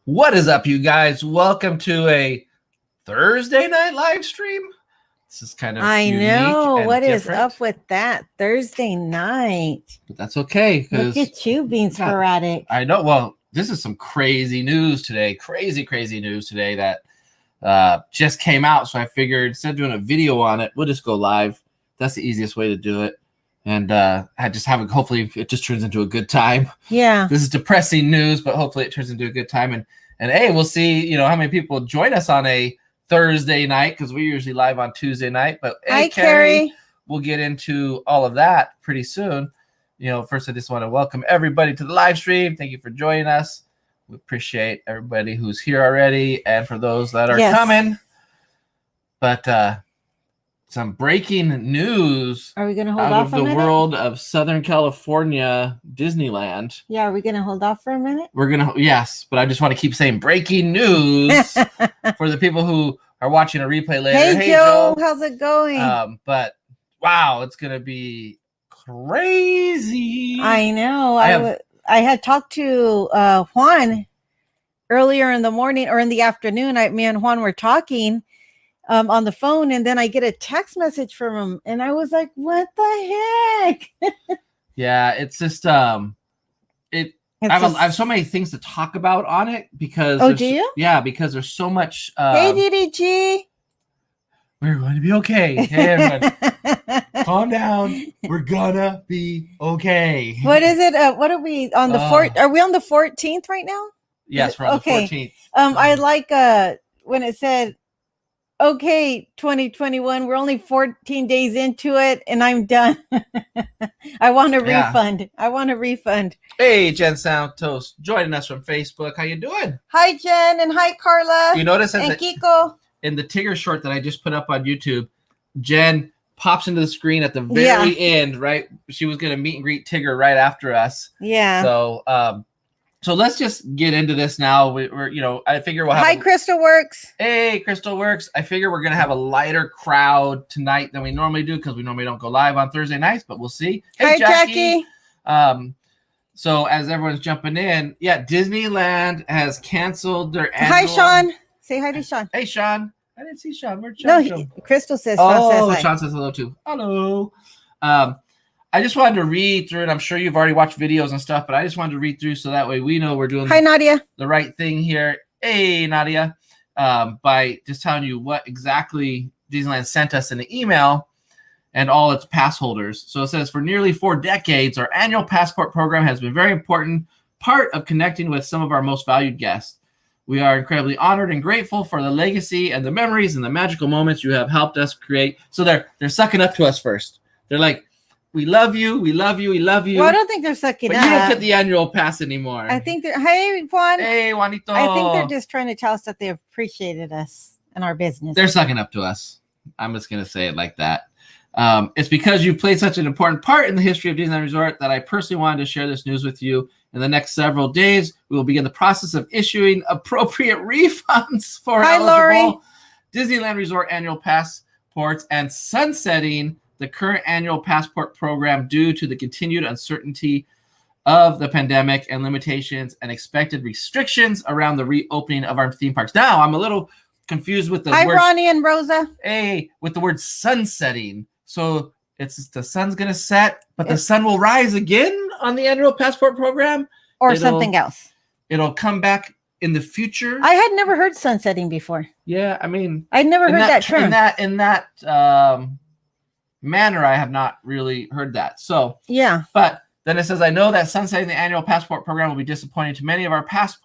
What is up, you guys? Welcome to a Thursday night live stream. This is kind of unique know. and What different, is up with that Thursday night? but that's okay. Look at you being sporadic. I know. Well, this is some crazy news today. Crazy news today that just came out. So I figured instead of doing a video on it, we'll just go live. That's the easiest way to do it. And I just have hopefully it just turns into a good time. Yeah. This is depressing news, but hopefully it turns into a good time. And hey, we'll see, how many people join us on a Thursday night, because we're usually live on Tuesday night. But hey, hi, Carrie. We'll get into all of that pretty soon. First I just want to welcome everybody to the live stream. Thank you for joining us. We appreciate everybody who's here already, and for those that are coming. But some breaking news. Are we going to hold out off of a the minute? world of Southern California, Disneyland? Yeah, are we going to hold off for a minute? Yes, but I just want to keep saying breaking news for the people who are watching a replay later. Hey Joe, how's it going? But wow, it's going to be crazy. I know. I had talked to Juan earlier in the morning or in the afternoon. Me and Juan were talking on the phone, and then I get a text message from him, and I was like, what the heck? Yeah, it's just I have so many things to talk about on it, because do you? Yeah, because there's so much. Hey DDG, we're going to be okay. Hey everyone, calm down. We're gonna be okay. What is it? What are we on the Are we on the 14th right now? Yes, we're on the 14th. I like when it said, okay, 2021, we're only 14 days into it, and I'm done. I want a refund. I want a refund. Hey, Jen Santos, joining us from Facebook. How you doing? Hi, Jen, and hi, Carla. You notice Kiko. In the Tigger short that I just put up on YouTube, Jen pops into the screen at the very end, right? She was going to meet and greet Tigger right after us. Yeah. So let's just get into this now. We're I figure we'll have. Hi, Crystal Works. Hey, Crystal Works. I figure we're gonna have a lighter crowd tonight than we normally do, because we normally don't go live on Thursday nights, but we'll see. Hey, hi, Jackie. So as everyone's jumping in, Disneyland has canceled their annual. Hi, Sean. Say hi to Sean. Hey, Sean. I didn't see Sean. Where'd Sean go? Crystal says. Sean says hello too. Hello. I just wanted to read through it. I'm sure you've already watched videos and stuff, but I just wanted to read through so that way we know we're doing Nadia. The right thing here. Hey, Nadia. By just telling you what exactly Disneyland sent us in the email and all its pass holders. So it says, for nearly 4 decades, our annual passport program has been a very important part of connecting with some of our most valued guests. We are incredibly honored and grateful for the legacy and the memories and the magical moments you have helped us create. So they're sucking up to us first. They're like, we love you. We love you. We love you. Well, I don't think they're sucking up. You don't get the annual pass anymore. I think they're. Hey, Juan. Hey, Juanito. I think they're just trying to tell us that they appreciated us and our business. They're sucking up to us. I'm just going to say it like that. It's because you've played such an important part in the history of Disneyland Resort that I personally wanted to share this news with you. In the next several days, we will begin the process of issuing appropriate refunds for eligible Disneyland Resort annual passports and sunsetting the current annual passport program due to the continued uncertainty of the pandemic and limitations and expected restrictions around the reopening of our theme parks. Now, I'm a little confused with the word. Hi, Ronnie and Rosa. Hey, with the word sunsetting. So it's the sun's going to set, but the sun will rise again on the annual passport program? Or something else. It'll come back in the future? I had never heard sunsetting before. Yeah, I mean. I'd never heard that term. In that manner, I have not really heard that. So yeah, but then it says, I know that sunsetting the annual passport program will be disappointing to many of our pass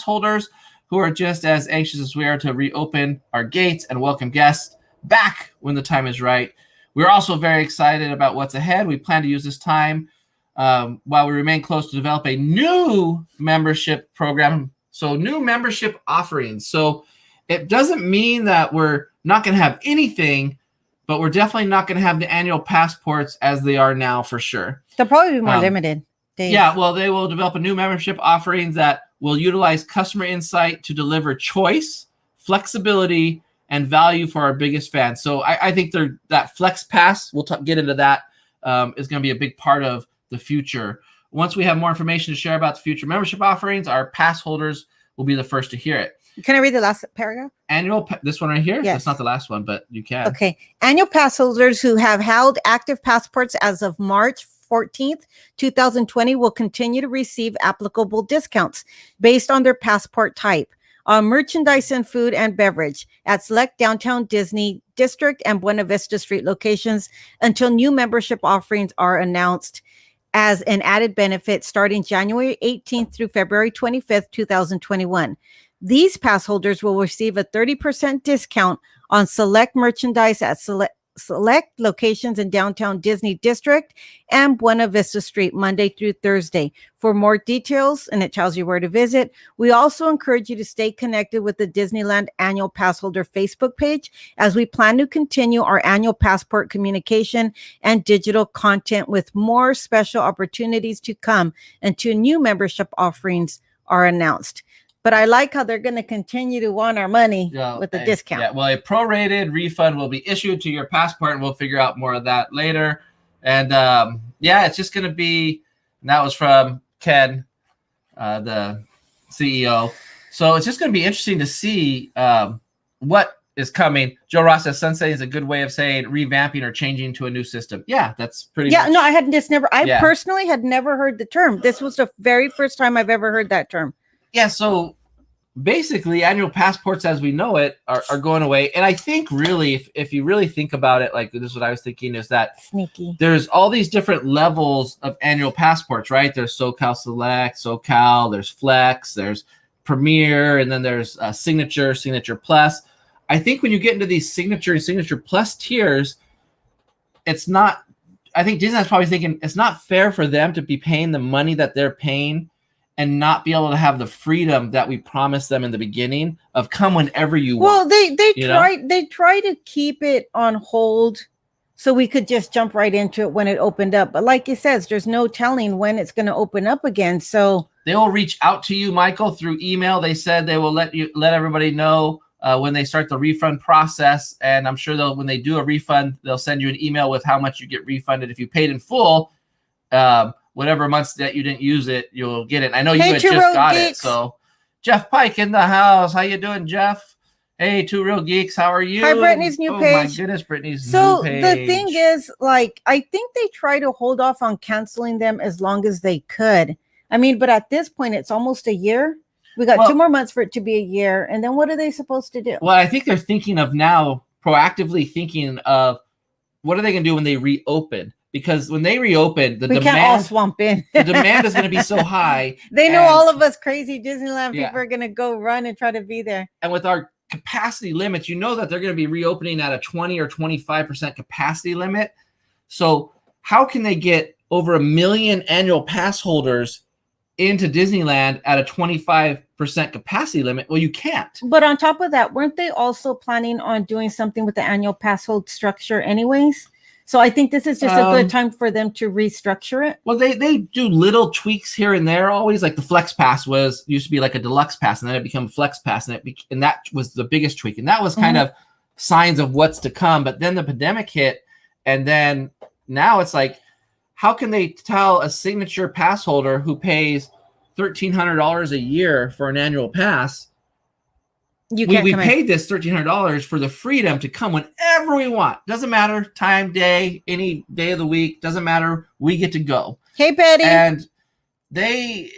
holders who are just as anxious as we are to reopen our gates and welcome guests back when the time is right. We're also very excited about what's ahead. We plan to use this time while we remain close to develop a new membership program. So new membership offerings. So it doesn't mean that we're not going to have anything, but we're definitely not going to have the annual passports as they are now for sure. They'll probably be more limited. Yeah, well, they will develop a new membership offerings that will utilize customer insight to deliver choice, flexibility, and value for our biggest fans. So I think that Flex Pass, we'll get into that, is going to be a big part of the future. Once we have more information to share about the future membership offerings, our pass holders will be the first to hear it. Can I read the last paragraph? This one right here? Yes. That's not the last one, but you can. Okay. Annual pass holders who have held active passports as of March 14th, 2020 will continue to receive applicable discounts based on their passport type on merchandise and food and beverage at select downtown Disney District and Buena Vista Street locations until new membership offerings are announced as an added benefit starting January 18th through February 25th, 2021. These pass holders will receive a 30% discount on select merchandise at select locations in downtown Disney District and Buena Vista Street Monday through Thursday. For more details, and it tells you where to visit, we also encourage you to stay connected with the Disneyland Annual Pass Holder Facebook page as we plan to continue our annual passport communication and digital content with more special opportunities to come until new membership offerings are announced. But I like how they're going to continue to want our money with the discount. Yeah, well, a prorated refund will be issued to your passport, and we'll figure out more of that later. And yeah, it's just going to be, and that was from Ken, the CEO. So it's just going to be interesting to see what is coming. Joe Ross says Sensei is a good way of saying revamping or changing to a new system. Yeah, that's pretty much. No, I personally had never heard the term. This was the very first time I've ever heard that term. Yeah, so basically annual passports as we know it are going away. And I think really, if you really think about it, like this is what I was thinking, is that sneaky. There's all these different levels of annual passports, right? There's SoCal Select, SoCal, there's Flex, there's Premier, and then there's Signature, Signature Plus. I think when you get into these Signature and Signature Plus tiers, it's not, I think Disneyland's probably thinking it's not fair for them to be paying the money that they're paying and not be able to have the freedom that we promised them in the beginning of come whenever you want. Well, they try to keep it on hold so we could just jump right into it when it opened up. But like it says, there's no telling when it's going to open up again. So they will reach out to you, Michael, through email. They said they will let everybody know when they start the refund process. And I'm sure when they do a refund, they'll send you an email with how much you get refunded. If you paid in full, whatever months that you didn't use it, you'll get it. And I know you had just got it. So Jeff Pike in the house. How you doing, Jeff? Hey, Two Real Geeks. How are you? Hi, Brittany's new page. Oh my goodness, Brittany's new page. So the thing is, like, I think they try to hold off on canceling them as long as they could. I mean, but at this point, it's almost a year. We got 2 more months for it to be a year. And then what are they supposed to do? Well, I think they're thinking of now, proactively thinking of what are they going to do when they reopen? Because when they reopen, we can't all swamp in. The demand is going to be so high. They know all of us crazy Disneyland people are going to go run and try to be there. And with our capacity limits, you know that they're going to be reopening at a 20 or 25% capacity limit. So how can they get over 1 million annual pass holders into Disneyland at a 25% capacity limit? Well, you can't. But on top of that, weren't they also planning on doing something with the annual pass hold structure anyways? So I think this is just a good time for them to restructure it. Well, they do little tweaks here and there. Always, like the Flex Pass used to be like a deluxe pass, and then it became a Flex Pass, and that was the biggest tweak, and that was kind of signs of what's to come. But then the pandemic hit, and then now it's like, how can they tell a signature pass holder who pays $1,300 a year for an annual pass? We paid this $1,300 for the freedom to come whenever we want. Doesn't matter time, day, any day of the week. Doesn't matter. We get to go. Hey, Betty. And they,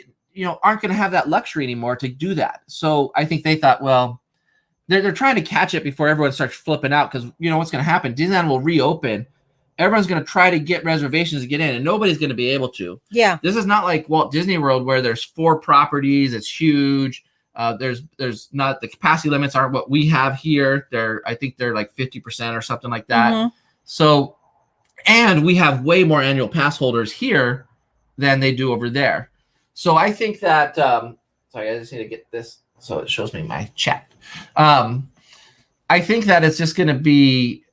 aren't going to have that luxury anymore to do that. So I think they thought, well, they're trying to catch it before everyone starts flipping out, because what's going to happen? Disneyland will reopen. Everyone's going to try to get reservations to get in, and nobody's going to be able to. Yeah. This is not like Walt Disney World where there's 4 properties. It's huge. There's not, the capacity limits aren't what we have here. I think they're like 50% or something like that. So, and we have way more annual pass holders here than they do over there. So I think that, sorry, I just need to get this so it shows me my chat. I think that it's just going to be,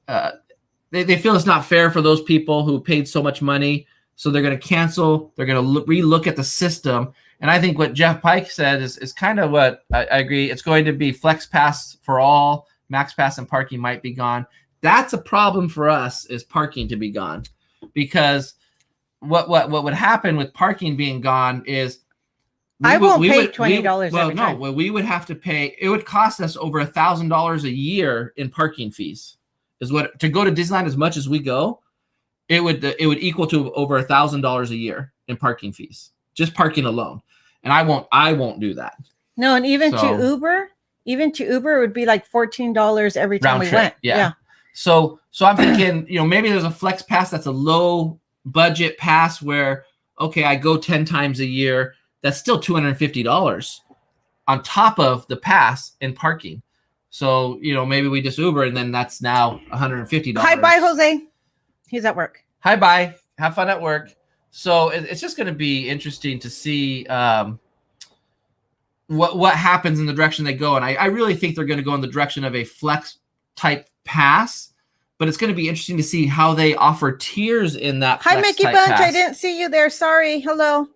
they feel it's not fair for those people who paid so much money. So they're going to cancel. They're going to relook at the system. And I think what Jeff Pike said is kind of what I agree. It's going to be Flex Pass for all. Max Pass and parking might be gone. That's a problem for us, is parking to be gone. Because what would happen with parking being gone is I won't pay would- $20 well, every no, time. well, we would have to pay. It would cost us over $1,000 a year in parking fees. Is what to go to Disneyland as much as we go. It would equal to over $1,000 a year in parking fees, just parking alone. And I won't do that. No, and even So- to Uber, it would be like $14 every time Round we trip, went. yeah. So I'm thinking, maybe there's a flex pass that's a low budget pass where, okay, I go 10 times a year. That's still $250 on top of the pass in parking. So, maybe we just Uber and then that's now $150. Hi, bye, Jose. He's at work. Hi, bye. Have fun at work. So it's just going to be interesting to see what happens in the direction they go. And I really think they're going to go in the direction of a flex type pass, but it's going to be interesting to see how they offer tiers in that. Hi, Mickey Bunch. I didn't see you there. Sorry. Hello.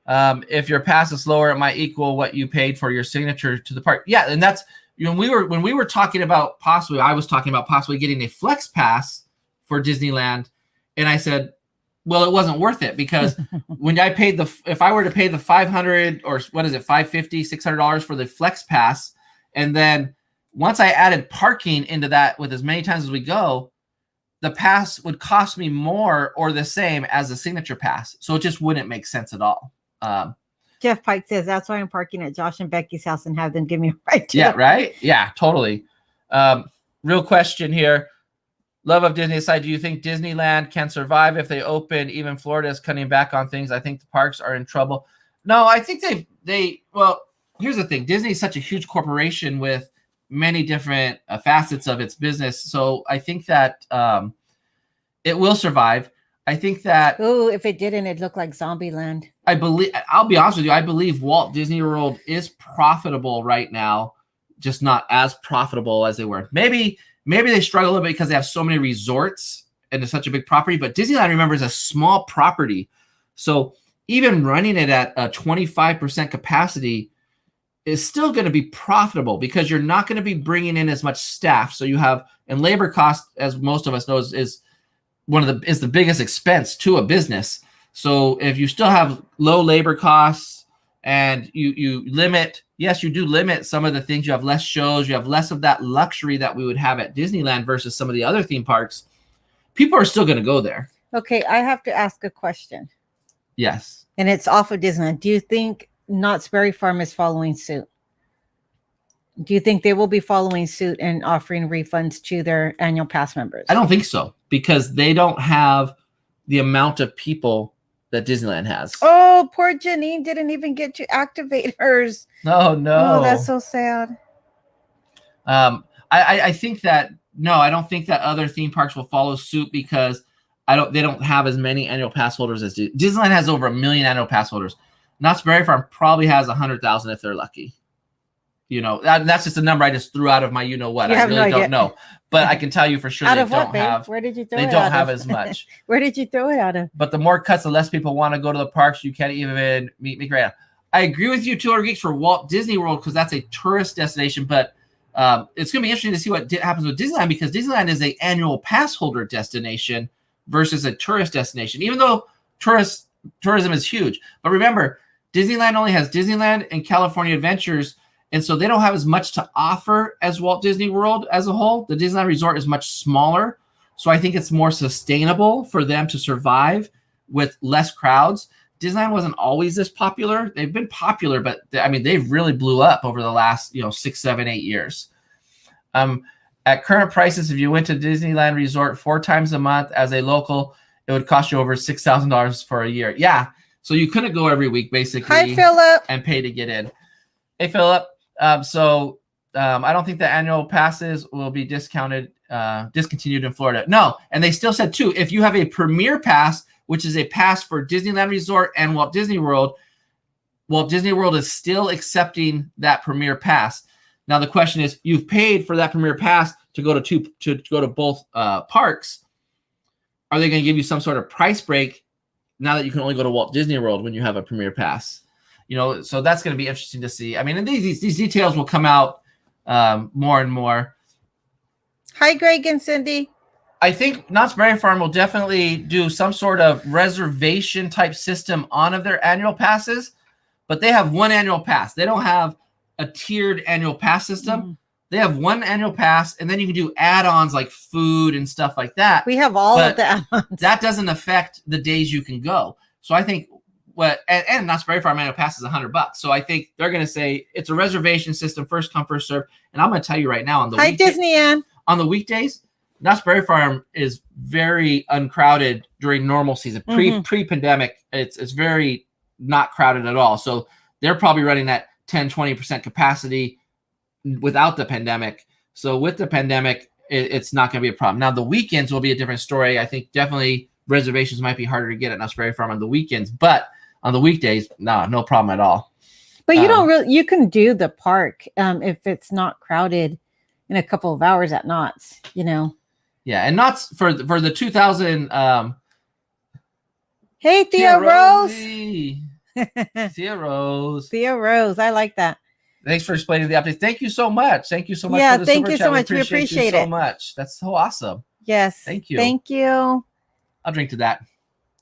If your pass is lower, it might equal what you paid for your signature to the park. Yeah, and that's when we were talking about I was talking about possibly getting a flex pass for Disneyland, and I said, well, it wasn't worth it because when I paid if I were to pay the $500 or what is it, $550, $600 for the flex pass, and then once I added parking into that with as many times as we go, the pass would cost me more or the same as a signature pass. So it just wouldn't make sense at all. Jeff Pike says, that's why I'm parking at Josh and Becky's house and have them give me a ride. Yeah, right? Yeah, totally. Real question here. Love of Disney aside, do you think Disneyland can survive if they open? Even Florida is cutting back on things. I think the parks are in trouble. No, I think well, here's the thing. Disney is such a huge corporation with many different facets of its business. So I think that it will survive. I think that... Oh, if it didn't, it'd look like Zombieland. I'll be honest with you. I believe Walt Disney World is profitable right now, just not as profitable as they were. Maybe they struggle a little bit because they have so many resorts and it's such a big property. But Disneyland, remember, is a small property. So even running it at a 25% capacity is still going to be profitable because you're not going to be bringing in as much staff. So you have, and labor cost, as most of us know, is the biggest expense to a business. So if you still have low labor costs and you limit, yes, you do limit some of the things. You have less shows. You have less of that luxury that we would have at Disneyland versus some of the other theme parks. People are still going to go there. Okay, I have to ask a question. Yes. And it's off of Disneyland. Do you think Knott's Berry Farm is following suit? Do you think they will be following suit and offering refunds to their annual pass members? I don't think so because they don't have the amount of people that Disneyland has. Oh, poor Janine didn't even get to activate hers. No. Oh, that's so sad. I think that I don't think that other theme parks will follow suit because they don't have as many annual pass holders as Disneyland has over 1 million annual pass holders. Knott's Berry Farm probably has 100,000 if they're lucky. That's just a number I just threw out of my what. I really don't know. But I can tell you for sure out they of what, don't babe? have. Where did you throw they it don't out have of? as much. Where did you throw it out of? But the more cuts, the less people want to go to the parks. You can't even meet me right now. I agree with you, 200 Geeks, for Walt Disney World because that's a tourist destination. But it's going to be interesting to see what happens with Disneyland because Disneyland is an annual pass holder destination versus a tourist destination, even though tourism is huge. But remember, Disneyland only has Disneyland and California Adventures, and so they don't have as much to offer as Walt Disney World as a whole. The Disneyland Resort is much smaller, so I think it's more sustainable for them to survive with less crowds. Disneyland wasn't always this popular. They've been popular, but they've really blew up over the last 6, 7, 8 years. At current prices, if you went to Disneyland Resort 4 times a month as a local, it would cost you over $6,000 for a year. Yeah, so you couldn't go every week basically. Hi, Philip. And pay to get in. Hey, Philip. I don't think the annual passes will be discontinued in Florida. No, and they still said too, if you have a Premier Pass, which is a pass for Disneyland Resort and Walt Disney World is still accepting that Premier Pass. Now the question is, you've paid for that Premier Pass to go to both parks. Are they going to give you some sort of price break now that you can only go to Walt Disney World when you have a Premier Pass? So that's going to be interesting to see. And these details will come out more and more. Hi, Greg and Cindy. I think Knott's Berry Farm will definitely do some sort of reservation type system on of their annual passes, but they have one annual pass. They don't have a tiered annual pass system. Mm-hmm. They have one annual pass, and then you can do add-ons like food and stuff like that. We have all of the add-ons. That doesn't affect the days you can go. So I think and Knott's Berry Farm annual pass is $100. So I think they're going to say it's a reservation system, first come, first serve. And I'm going to tell you right now, on the Disney Ann. On the weekdays, Knott's Berry Farm is very uncrowded during normal season. Pre-pandemic, it's very not crowded at all. So they're probably running at 10-20% capacity without the pandemic. So with the pandemic, it's not going to be a problem. Now the weekends will be a different story. I think definitely reservations might be harder to get at Knott's Berry Farm on the weekends, but on the weekdays, no problem at all. But you don't really, you can do the park if it's not crowded in a couple of hours at Knott's, you know. Yeah, and Knott's for the 2000. Hey, Thea Rose. Thea Rose. Thea Rose. I like that. Thanks for explaining the updates. Thank you so much. Thank you so much. Yeah, for the thank super you chat. so much. We appreciate it so much. That's so awesome. Yes. Thank you. Thank you. I'll drink to that.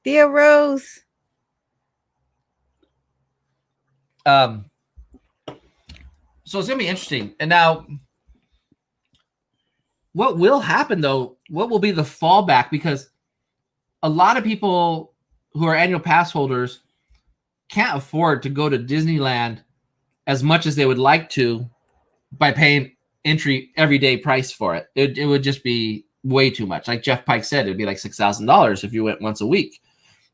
Thea Rose. So it's gonna be interesting. And now, what will happen though? What will be the fallback? Because a lot of people who are annual pass holders can't afford to go to Disneyland as much as they would like to by paying entry everyday price for it. It would just be way too much. Like Jeff Pike said, it'd be like $6,000 if you went once a week.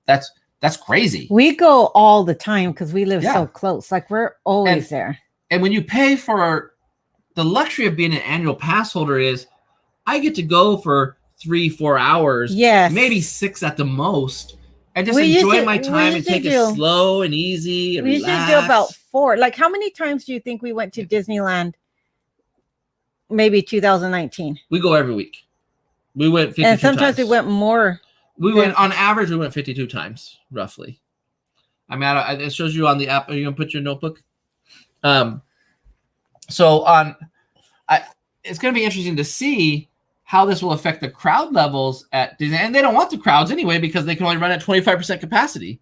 That's crazy. We go all the time because we live so close. Like we're always there. And when you pay for the luxury of being an annual pass holder is I get to go for 3-4 hours, maybe 6 at the most, and just enjoy my time and take it slow and easy and relax. We usually do about 4. Like how many times do you think we went to Disneyland? Maybe 2019. We go every week. We went 52 and sometimes times. we went more. Went on average. We went 52 times, roughly. I mean, it shows you on the app. Are you gonna put your notebook? So it's gonna be interesting to see how this will affect the crowd levels at Disney. And they don't want the crowds anyway because they can only run at 25% capacity.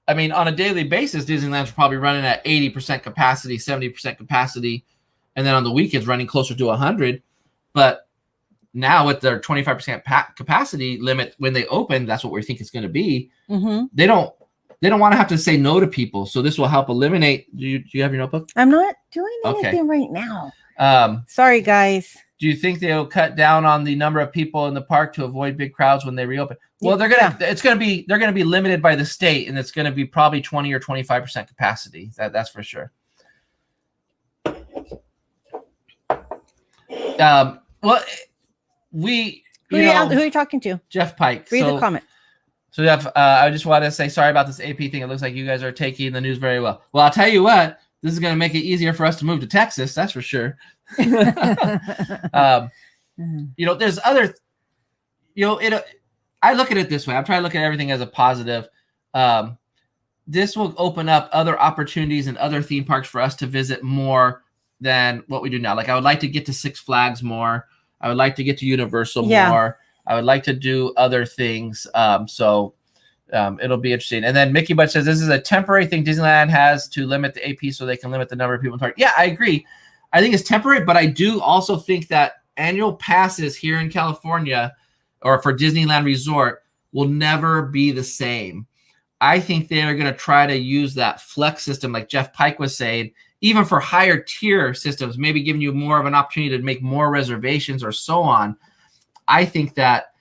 I mean, on a daily basis, Disneyland's probably running at 80% capacity, 70% capacity, and then on the weekends running closer to 100. But now with their 25% capacity limit when they open, that's what we think it's going to be. They don't want to have to say no to people. So this will help eliminate. Do you have your notebook? I'm not doing anything right now. Sorry, guys. Do you think they'll cut down on the number of people in the park to avoid big crowds when they reopen? Well, they're going to be limited by the state, and it's going to be probably 20 or 25% capacity. That's for sure. Well, who are you talking to? Jeff Pike. Read the comment. So Jeff, I just wanted to say sorry about this AP thing. It looks like you guys are taking the news very well. Well, I'll tell you what, this is going to make it easier for us to move to Texas. That's for sure. There's other, I look at it this way. I'm trying to look at everything as a positive. This will open up other opportunities and other theme parks for us to visit more than what we do now. Like I would like to get to Six Flags more. I would like to get to Universal more. I would like to do other things. So it'll be interesting. And then Mickey Butch says, this is a temporary thing Disneyland has to limit the AP so they can limit the number of people in the park. Yeah, I agree. I think it's temporary, but I do also think that annual passes here in California or for Disneyland Resort will never be the same. I think they're going to try to use that flex system like Jeff Pike was saying, even for higher tier systems, maybe giving you more of an opportunity to make more reservations or so on. I think that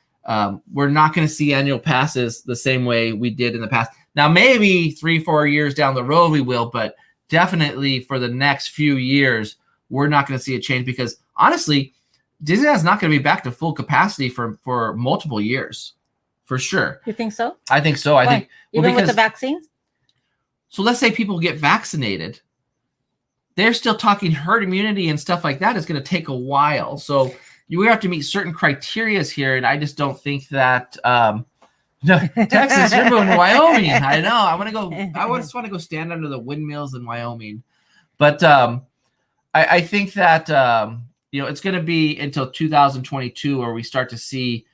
we're not going to see annual passes the same way we did in the past. Now, maybe 3-4 years down the road we will, but definitely for the next few years, we're not going to see a change because honestly, Disneyland's not going to be back to full capacity for multiple years, for sure. You think so? I think so. I think even with the vaccines. So let's say people get vaccinated. They're still talking herd immunity and stuff like that. It's going to take a while. So we have to meet certain criteria here, and I just don't think that Texas, you're moving to Wyoming. I know. I want to go. I just want to go stand under the windmills in Wyoming. But I think that it's going to be until 2022 where we start to see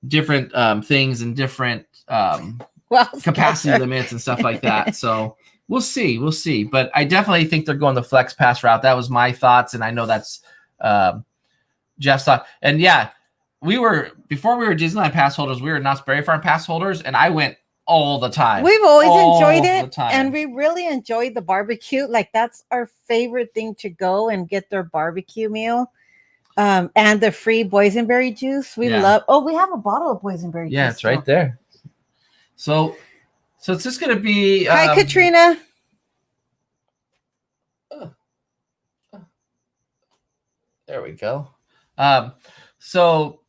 different things and different Well, capacity limits and stuff like that. So we'll see. But I definitely think they're going the flex pass route. That was my thoughts, and I know that's Jeff's thought. And yeah, before we were Disneyland pass holders, we were Knott's Berry Farm pass holders, and I went all the time. We've always enjoyed it, and we really enjoyed the barbecue. Like, that's our favorite thing, to go and get their barbecue meal. And the free boysenberry juice. We love. Oh, we have a bottle of boysenberry juice. Yeah, it's right there. So it's just gonna be. Hi, Katrina. There we go. So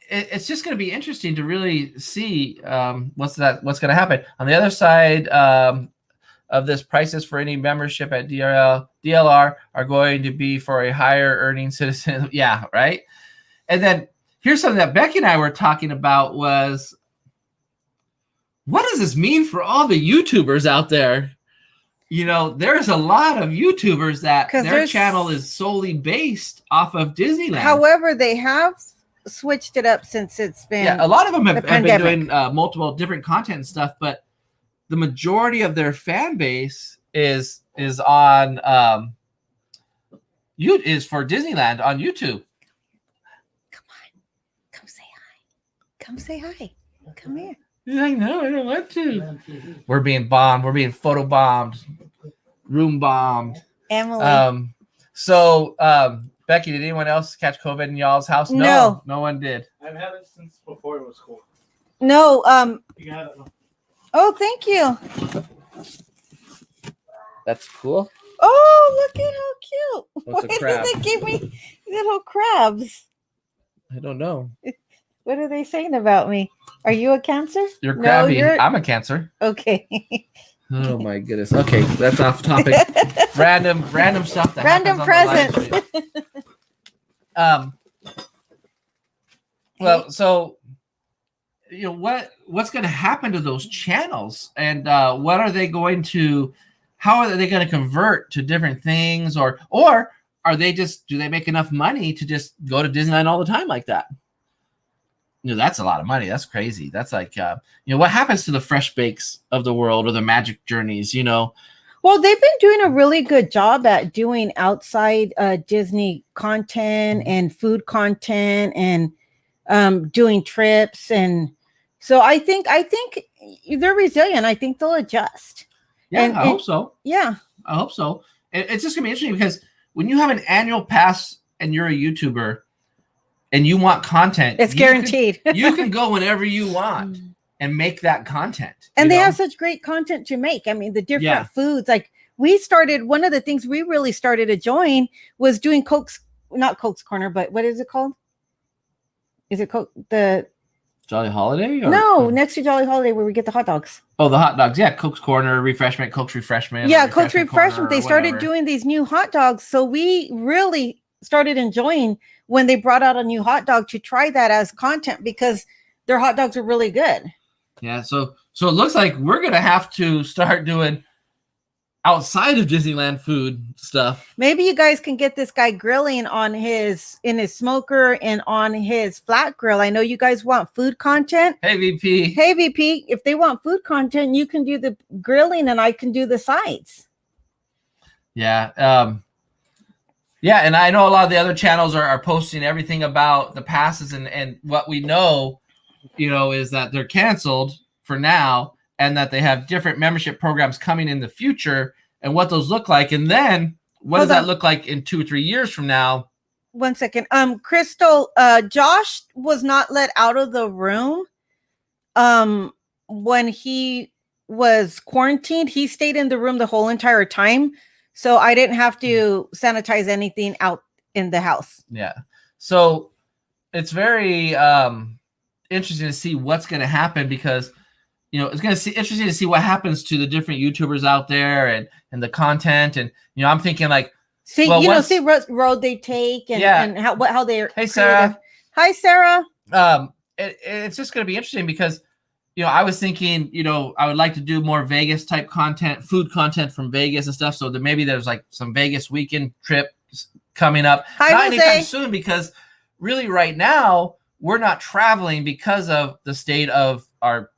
it's just going to be interesting to really see what's going to happen on the other side of this. Prices for any membership at DLR are going to be for a higher earning citizen. Yeah, right. And then here's something that Becky and I were talking about was, what does this mean for all the YouTubers out there? You know, there's a lot of YouTubers that their channel is solely based off of Disneyland. However, they have switched it up since it's been. Yeah, a lot of them have been doing multiple different content and stuff, but the majority of their fan base is on is for Disneyland on YouTube. Come on, come say hi. Come say hi. Come here. I know, I don't want to. We're being bombed. We're being photo bombed, room bombed. Emily. So Becky, did anyone else catch COVID in y'all's house? No, no one did. I've had it since before it was cool. No. You got it. Oh, thank you. That's cool. Oh, look at how cute. What's a crab? Why did they give me little crabs? I don't know. What are they saying about me? Are you a Cancer? You're crabby. No, I'm a Cancer. Okay. Oh my goodness. Okay, that's off topic. Random stuff. That random presents. Well, so you know what's going to happen to those channels, and what are they going to? How are they going to convert to different things, or are they just? Do they make enough money to just go to Disneyland all the time like that? You know, that's a lot of money. That's crazy. That's like, you know, what happens to the Fresh Bakes of the world or the Magic Journeys, you know? Well, they've been doing a really good job at doing outside Disney content and food content and doing trips. And so I think they're resilient. I think they'll adjust. Yeah, I hope so. Yeah. I hope so. It's just going to be interesting because when you have an annual pass and you're a YouTuber, and you want content, it's guaranteed. You can go whenever you want and make that content. And they have such great content to make. I mean, the different foods. Like, we started, one of the things we really started to join was doing not Coke's Corner, but what is it called? Is it the Jolly Holiday? No, next to Jolly Holiday, where we get the hot dogs. Oh, the hot dogs. Yeah, Coke's Corner, refreshment, Coke's refreshment. Yeah, Coke's refreshment. They started doing these new hot dogs. So we really started enjoying when they brought out a new hot dog to try that as content, because their hot dogs are really good. Yeah, so it looks like we're gonna have to start doing outside of Disneyland food stuff. Maybe you guys can get this guy grilling in his smoker and on his flat grill. I know you guys want food content. Hey VP. If they want food content, you can do the grilling and I can do the sides. Yeah. Yeah, and I know a lot of the other channels are posting everything about the passes, and what we know, you know, is that they're canceled for now, and that they have different membership programs coming in the future, and what those look like, and then what does that look like in 2 or 3 years from now? 1 second. Crystal, Josh was not let out of the room when he was quarantined. He stayed in the room the whole entire time. So I didn't have to sanitize anything out in the house. Yeah. So it's very interesting to see what's going to happen, because, you know, it's going to be interesting to see what happens to the different YouTubers out there and the content. And, you know, I'm thinking like, see what road they take and how they're. Hey, Sarah. Hi, Sarah. It's just going to be interesting because, you know, I was thinking, you know, I would like to do more Vegas type content, food content from Vegas and stuff. So that maybe there's like some Vegas weekend trip coming up. Hi, Not Jose. anytime soon, because really right now we're not traveling because of the state of our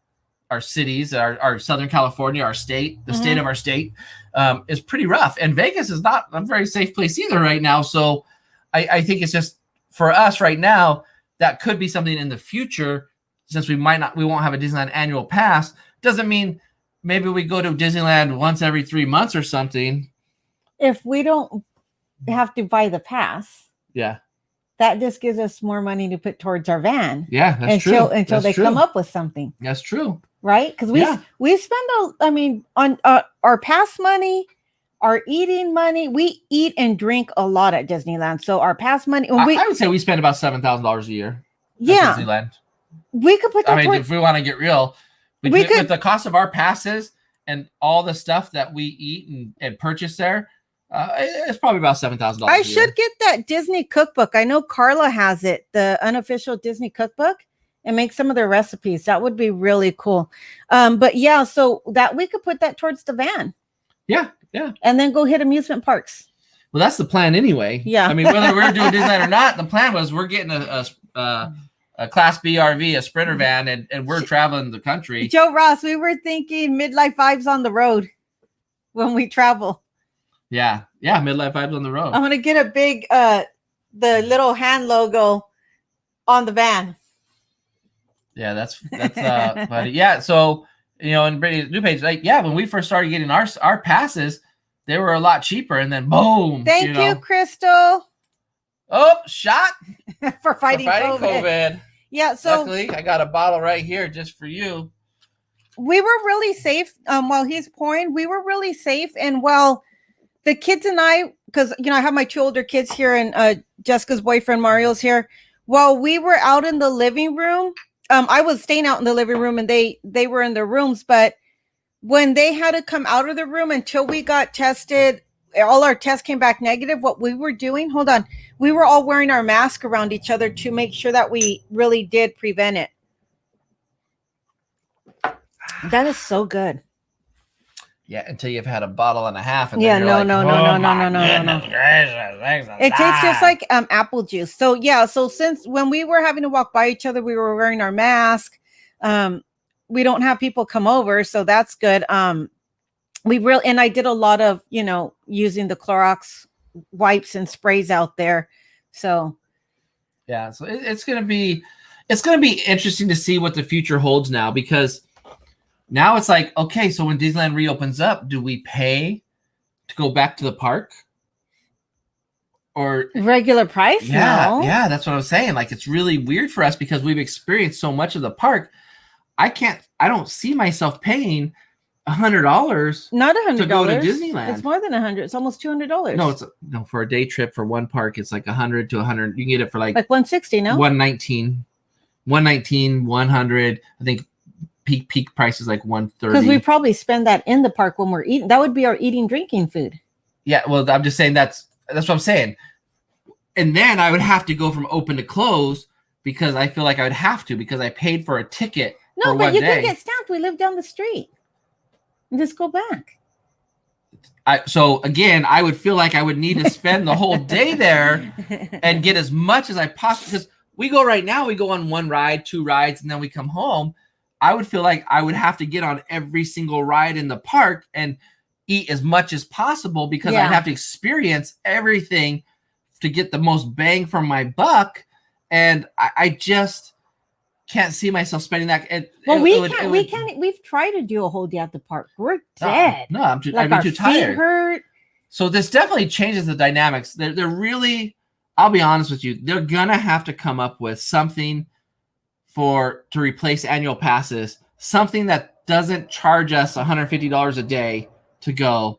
cities, our Southern California, our state, the state of our state is pretty rough. And Vegas is not a very safe place either right now. So I think it's just for us right now, that could be something in the future, since we won't have a Disneyland annual pass. Doesn't mean maybe we go to Disneyland once every 3 months or something. If we don't have to buy the pass, Yeah. that just gives us more money to put towards our van. Yeah, that's true. Until they come up with something. That's true. Right? Because we spend on our pass money, our eating money. We eat and drink a lot at Disneyland. So our pass money. I would say we spend about $7,000 a year. Yeah. At Disneyland. We could put that if we want to get real, with the cost of our passes and all the stuff that we eat and purchase there, it's probably about $7,000. I should get that Disney cookbook. I know Carla has it, the unofficial Disney cookbook, and make some of their recipes. That would be really cool. But yeah, so that we could put that towards the van. Yeah, yeah. And then go hit amusement parks. Well, that's the plan anyway. Yeah. I mean, whether we're doing Disneyland or not, the plan was we're getting a Class B RV, a Sprinter van, and we're traveling the country. Joe Ross, we were thinking Midlife Vibes on the road when we travel. Yeah, Midlife Vibes on the road. I'm gonna get a big the little hand logo on the van. Yeah, that's funny. Yeah, so in Brady's new page, when we first started getting our passes, they were a lot cheaper, and then boom. Thank you, Crystal. Oh, shot for fighting COVID. Yeah, so luckily I got a bottle right here just for you. We were really safe while he's pouring. We were really safe, and while the kids and I, because I have my 2 older kids here, and Jessica's boyfriend Mario's here. While we were out in the living room, I was staying out in the living room, and they were in their rooms. But when they had to come out of the room until we got tested, all our tests came back negative. What we were doing, we were all wearing our mask around each other to make sure that we really did prevent it. That is so good. Yeah, until you've had a bottle and a half. And yeah, no. It tastes just like apple juice. So yeah, so since when we were having to walk by each other, we were wearing our mask. We don't have people come over, so that's good. And I did a lot of using the Clorox wipes and sprays out there. So yeah, so it's gonna be interesting to see what the future holds now, because now it's like, okay, so when Disneyland reopens up, do we pay to go back to the park? Or regular price? Yeah, no. Yeah, that's what I was saying. Like, it's really weird for us because we've experienced so much of the park. I don't see myself paying $100. Not $100 to go to Disneyland. It's more than $100. It's almost $200. No, for a day trip for one park, it's like 100 to 100. You can get it for like $160, no? 119, 100. I think peak price is like 130. Because we probably spend that in the park when we're eating. That would be our eating, drinking food. Yeah, well, I'm just saying that's what I'm saying. And then I would have to go from open to close because I feel like I would have to, because I paid for a ticket. No, for but one you day. can get stamped. We live down the street. And just go back. So again, I would feel like I would need to spend the whole day there and get as much as I possibly, because we go on 1 ride, 2 rides, and then we come home. I would feel like I would have to get on every single ride in the park and eat as much as possible, because I'd have to experience everything to get the most bang for my buck. And I just can't see myself spending that. We've tried to do a whole day at the park. We're dead. No, I'd be too tired. Feet hurt. So this definitely changes the dynamics. They're really, I'll be honest with you, they're gonna have to come up with something to replace annual passes, something that doesn't charge us $150 a day to go,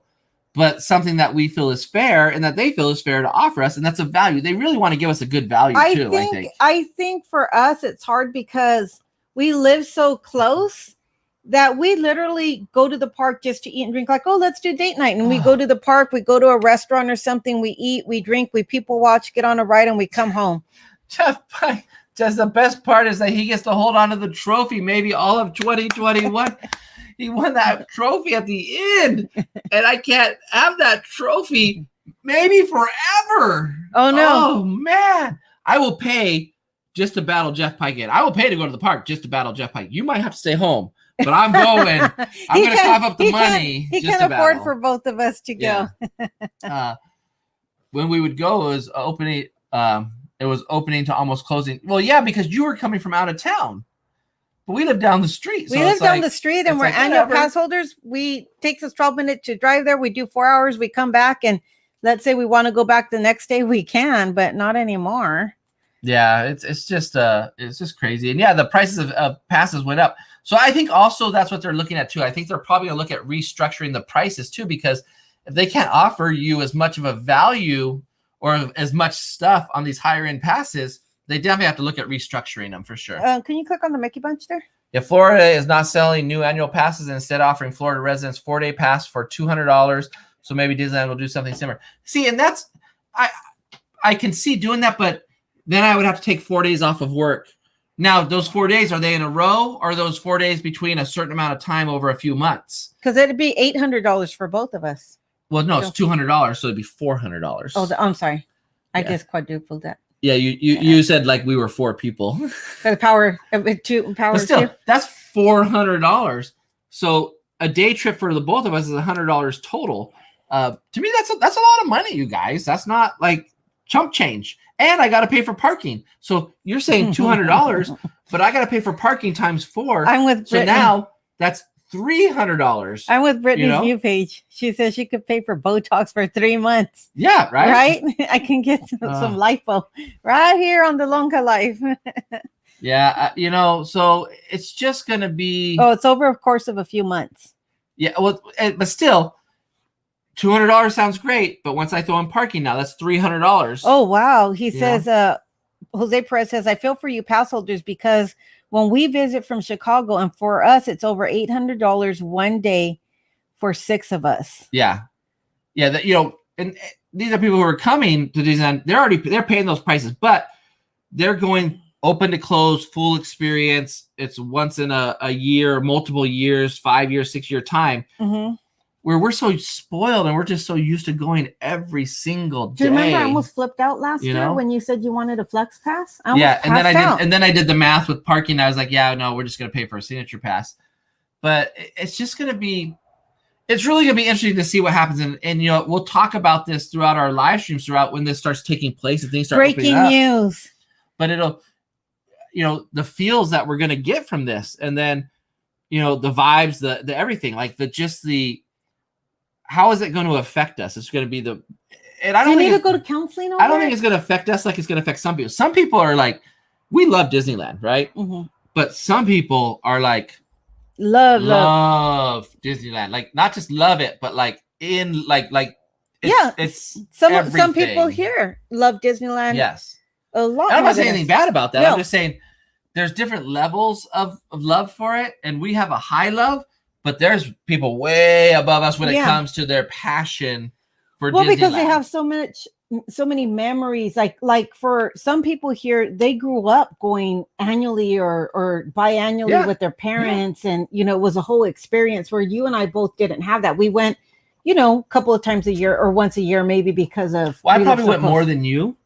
but something that we feel is fair and that they feel is fair to offer us, and that's a value. They really want to give us a good value too. I think for us it's hard because we live so close that we literally go to the park just to eat and drink. Like, oh, let's do date night, and we go to the park, we go to a restaurant or something, we eat, we drink, we people watch, get on a ride, and we come home. Just the best part is that he gets to hold on to the trophy maybe all of 2021. He won that trophy at the end, and I can't have that trophy maybe forever. Oh, no. Oh, man. I will pay just to battle Jeff Pike in. I will pay to go to the park just to battle Jeff Pike. You might have to stay home, but I'm going. I'm going to cough up the money. He just can to afford battle. for both of us to go. When we would go, it was opening. It was opening to almost closing. Well, yeah, because you were coming from out of town, but we live down the street. We live down the street, and we're like, annual whatever. pass holders. We takes us 12 minutes to drive there. We do 4 hours. We come back, and let's say we want to go back the next day, we can, but not anymore. Yeah, it's just crazy. And yeah, the prices of passes went up. So I think also that's what they're looking at too. I think they're probably gonna look at restructuring the prices too, because if they can't offer you as much of a value or as much stuff on these higher end passes, they definitely have to look at restructuring them for sure. Can you click on the Mickey Bunch there? Yeah, Florida is not selling new annual passes and instead offering Florida residents 4-day pass for $200. So maybe Disneyland will do something similar. See, and that's I can see doing that, but then I would have to take 4 days off of work. Now, those 4 days, are they in a row, or are those 4 days between a certain amount of time over a few months? Because it'd be $800 for both of us. Well, no, it's $200, so it'd be $400. Oh, I'm sorry. I Yeah. just quadrupled that. Yeah, you said like we were 4 people. For the power of two power. But still, two. that's $400. So a day trip for the both of us is $100 total. To me, that's a lot of money, you guys. That's not like chump change. And I got to pay for parking. So you're saying $200, but I got to pay for parking times 4. I'm with So Brittany. now that's $300. I'm with Brittany's know? view page. She says she could pay for Botox for 3 months. Yeah, right. Right? I can get some lipo right here on the Longa Life. Yeah, so it's just gonna be. Oh, it's over a course of a few months. Yeah, well, but still, $200 sounds great. But once I throw in parking now, that's $300. Oh, wow. He Yeah. says, Jose Perez says, I feel for you pass holders because when we visit from Chicago, and for us, it's over $800 one day for 6 of us. Yeah, that and these are people who are coming to Disneyland. They're paying those prices, but they're going open to close, full experience. It's once in a year, multiple years, 5 years, 6 year time. Mm-hmm. Where we're so spoiled and we're just so used to going every single day. Do you remember I almost flipped out last You year know? when you said you wanted a flex pass? Yeah, and then I did the math with parking. I was like, yeah, no, we're just gonna pay for a signature pass. But it's just gonna be, it's really gonna be interesting to see what happens. And we'll talk about this throughout our live streams throughout when this starts taking place and things start breaking opening up. news. But it'll, the feels that we're gonna get from this, and then the vibes, the everything, like how is it going to affect us? It's going to be and I don't need think to go to counseling. I don't think it's going to affect us like it's going to affect some people. Some people are like, we love Disneyland, right? Mm-hmm. But some people are like, love Disneyland, like not just love it, but like it's some everything. people here love Disneyland. Yes, a lot. and I'm not saying anything bad about that. No. I'm just saying there's different levels of love for it, and we have a high love. But there's people way above us when it comes to their passion for Disneyland. Because they have so many memories. Like for some people here, they grew up going annually or biannually with their parents, and it was a whole experience where you and I both didn't have that. We went, a couple of times a year or once a year, maybe because of. Well, I probably went more than you.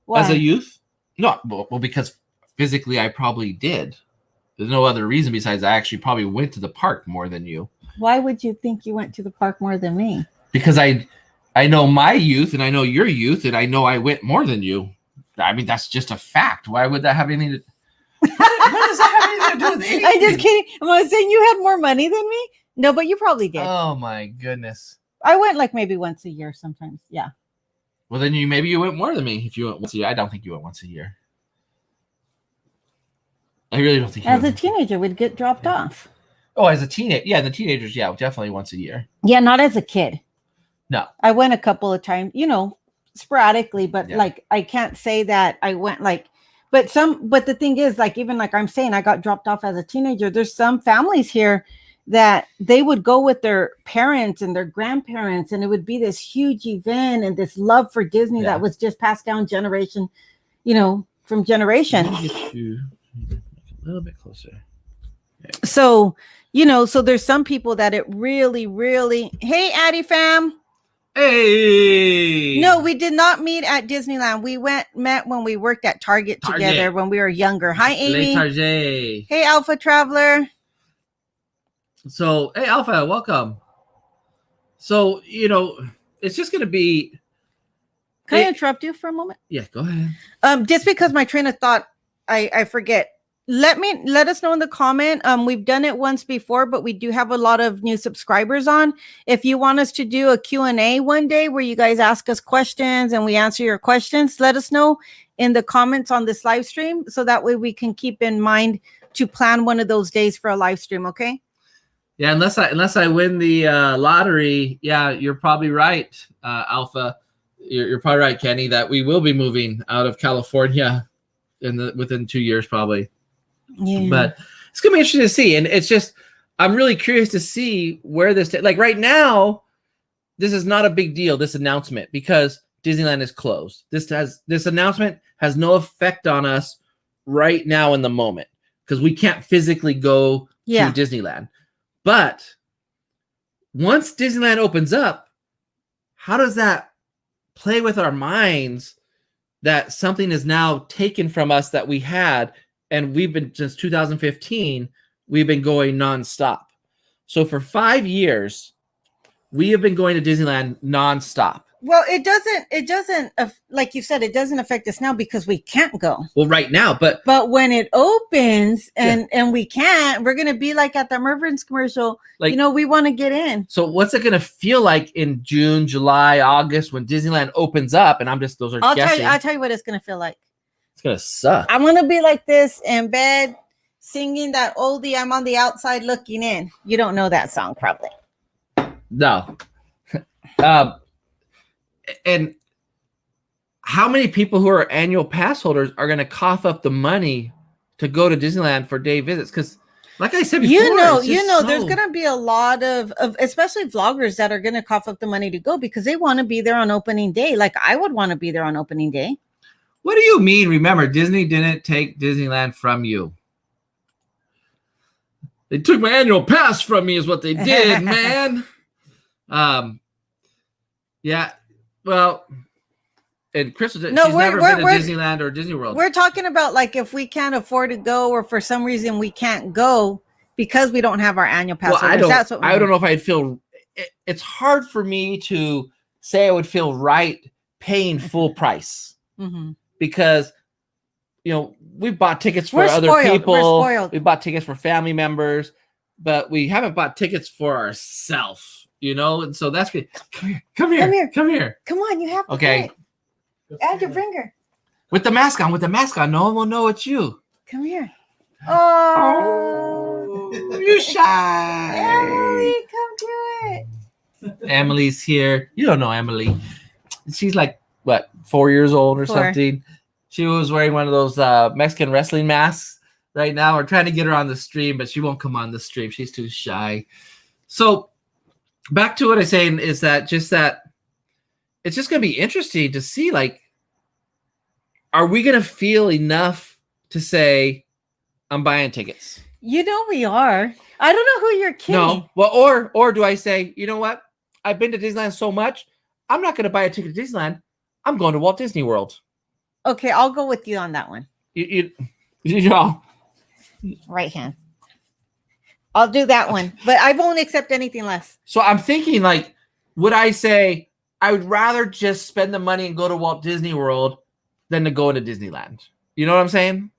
Why? As a youth. No, well, because physically I probably did. There's no other reason besides I actually probably went to the park more than you. Why would you think you went to the park more than me? Because I know my youth and I know your youth and I know I went more than you. I mean, that's just a fact. Why would that have anything to what does that have anything to do with anything? I'm just kidding. Am I saying you had more money than me? No, but you probably did. Oh my goodness. I went like maybe once a year sometimes. Yeah. Well, then maybe you went more than me if you went once a year. I don't think you went once a year. I really don't think. As a teenager, we'd get dropped off. Oh, as a teenager, the teenagers, definitely once a year. Yeah, not as a kid. No, I went a couple of times, sporadically, but like I can't say that I went like. But the thing is, like even like I'm saying, I got dropped off as a teenager. There's some families here that they would go with their parents and their grandparents, and it would be this huge event and this love for Disney that was just passed down generation, from generation. Let me get you a little bit closer. Okay. So, so there's some people that it really, really, hey, Addie fam. Hey. No, we did not meet at Disneyland. We met when we worked at Target together when we were younger. Hi, Amy. Target. Hey, Alpha Traveler. So, hey, Alpha, welcome. So, it's just going to be. Can I interrupt you for a moment? Yeah, go ahead. Just because my train of thought, I forget. Let us know in the comment. We've done it once before, but we do have a lot of new subscribers on. If you want us to do a Q&A one day where you guys ask us questions and we answer your questions, let us know in the comments on this live stream, so that way we can keep in mind to plan one of those days for a live stream. Okay. Yeah, unless I win the lottery, yeah, you're probably right, Alpha. You're probably right, Kenny, that we will be moving out of California within 2 years, probably. Yeah. But it's gonna be interesting to see, and it's just I'm really curious to see where this like right now. This is not a big deal, this announcement, because Disneyland is closed. This announcement has no effect on us right now in the moment because we can't physically go to Disneyland. But once Disneyland opens up, how does that play with our minds that something is now taken from us that we had? And we've been, since 2015, we've been going nonstop. So for 5 years, we have been going to Disneyland nonstop. Well, it doesn't, like you said, it doesn't affect us now because we can't go. Well, right now, but when it opens and we can't, we're going to be like at the Mervyn's commercial, like, we want to get in. So what's it going to feel like in June, July, August when Disneyland opens up? And those are guessing. I'll tell you what it's going to feel like. It's going to suck. I'm going to be like this in bed singing that oldie, I'm on the outside looking in. You don't know that song probably. No. And how many people who are annual pass holders are going to cough up the money to go to Disneyland for day visits? Because, like I said before, there's going to be a lot of especially vloggers that are going to cough up the money to go because they want to be there on opening day. Like I would want to be there on opening day. What do you mean? Remember, Disney didn't take Disneyland from you. They took my annual pass from me is what they did, man. Yeah. Well, and Crystal, she's never been to Disneyland or Disney World. We're talking about like if we can't afford to go or for some reason we can't go because we don't have our annual pass. Well, I don't know if I'd feel it's hard for me to say I would feel right paying full price because we bought tickets for other people. We bought tickets for family members, but we haven't bought tickets for ourselves. And so that's good. Come here. Come on, you have to. Okay. Add your finger. With the mask on. No one will know it's you. Come here. Oh, you shy. Emily, come do it. Emily's here. You don't know Emily. She's like, what, 4 years old or something? She was wearing one of those Mexican wrestling masks right now. We're trying to get her on the stream, but she won't come on the stream. She's too shy. So, back to what I'm saying is that it's just going to be interesting to see, like, are we going to feel enough to say, I'm buying tickets? We are. I don't know who you're kidding. No. Well, or do I say, you know what? I've been to Disneyland so much, I'm not going to buy a ticket to Disneyland. I'm going to Walt Disney World. Okay, I'll go with you on that one. Right hand. I'll do that one, but I won't accept anything less. So I'm thinking, like, would I say I would rather just spend the money and go to Walt Disney World than to go into Disneyland? You know what I'm saying?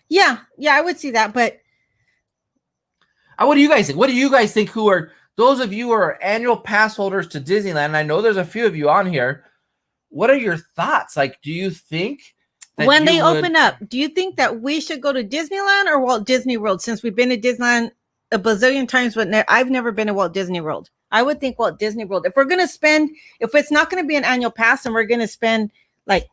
Yeah, I would see that. But what do you guys think? What do you guys think? Who are those of you who are annual pass holders to Disneyland? And I know there's a few of you on here. What are your thoughts? Like, do you think that when they open up, do you think that we should go to Disneyland or Walt Disney World? Since we've been to Disneyland a bazillion times, but I've never been to Walt Disney World. I would think Walt Disney World. If we're going to spend, if it's not going to be an annual pass and we're going to spend like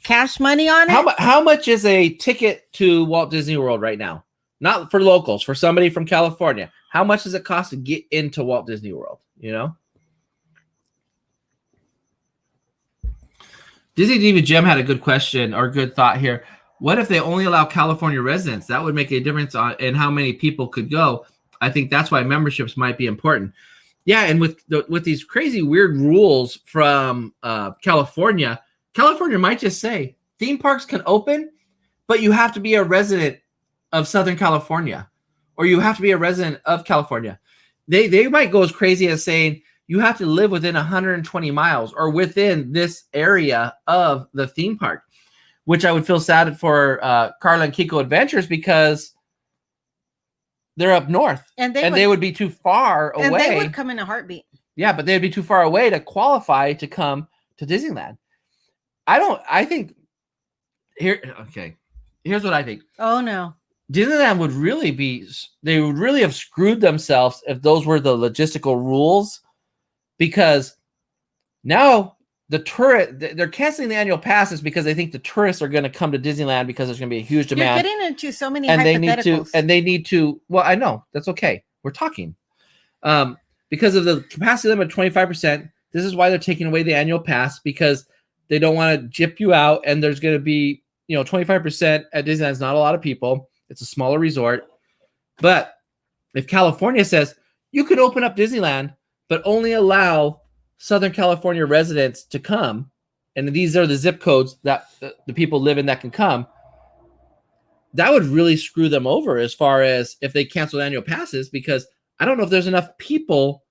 cash money on it. How much is a ticket to Walt Disney World right now? Not for locals, for somebody from California. How much does it cost to get into Walt Disney World? Disney Diva Gem had a good question or good thought here. What if they only allow California residents? That would make a difference in how many people could go. I think that's why memberships might be important. Yeah, and with these crazy weird rules from California might just say theme parks can open, but you have to be a resident of Southern California, or you have to be a resident of California. They might go as crazy as saying you have to live within 120 miles or within this area of the theme park, which I would feel sad for Carla and Kiko Adventures because they're up north and they would be too far away. And they would come in a heartbeat. Yeah, but they'd be too far away to qualify to come to Disneyland. Here's what I think. Oh, no. Disneyland would really have screwed themselves if those were the logistical rules, because now they're canceling the annual passes because they think the tourists are going to come to Disneyland because there's going to be a huge demand. You're getting into so many hypotheticals. hypotheticals. They need to. Well, I know that's okay. We're talking because of the capacity limit of 25%. This is why they're taking away the annual pass, because they don't want to jip you out, and there's going to be 25% at Disneyland is not a lot of people. It's a smaller resort. But if California says you can open up Disneyland, but only allow Southern California residents to come, and these are the zip codes that the people live in that can come, that would really screw them over as far as if they cancel annual passes, because I don't know if there's enough people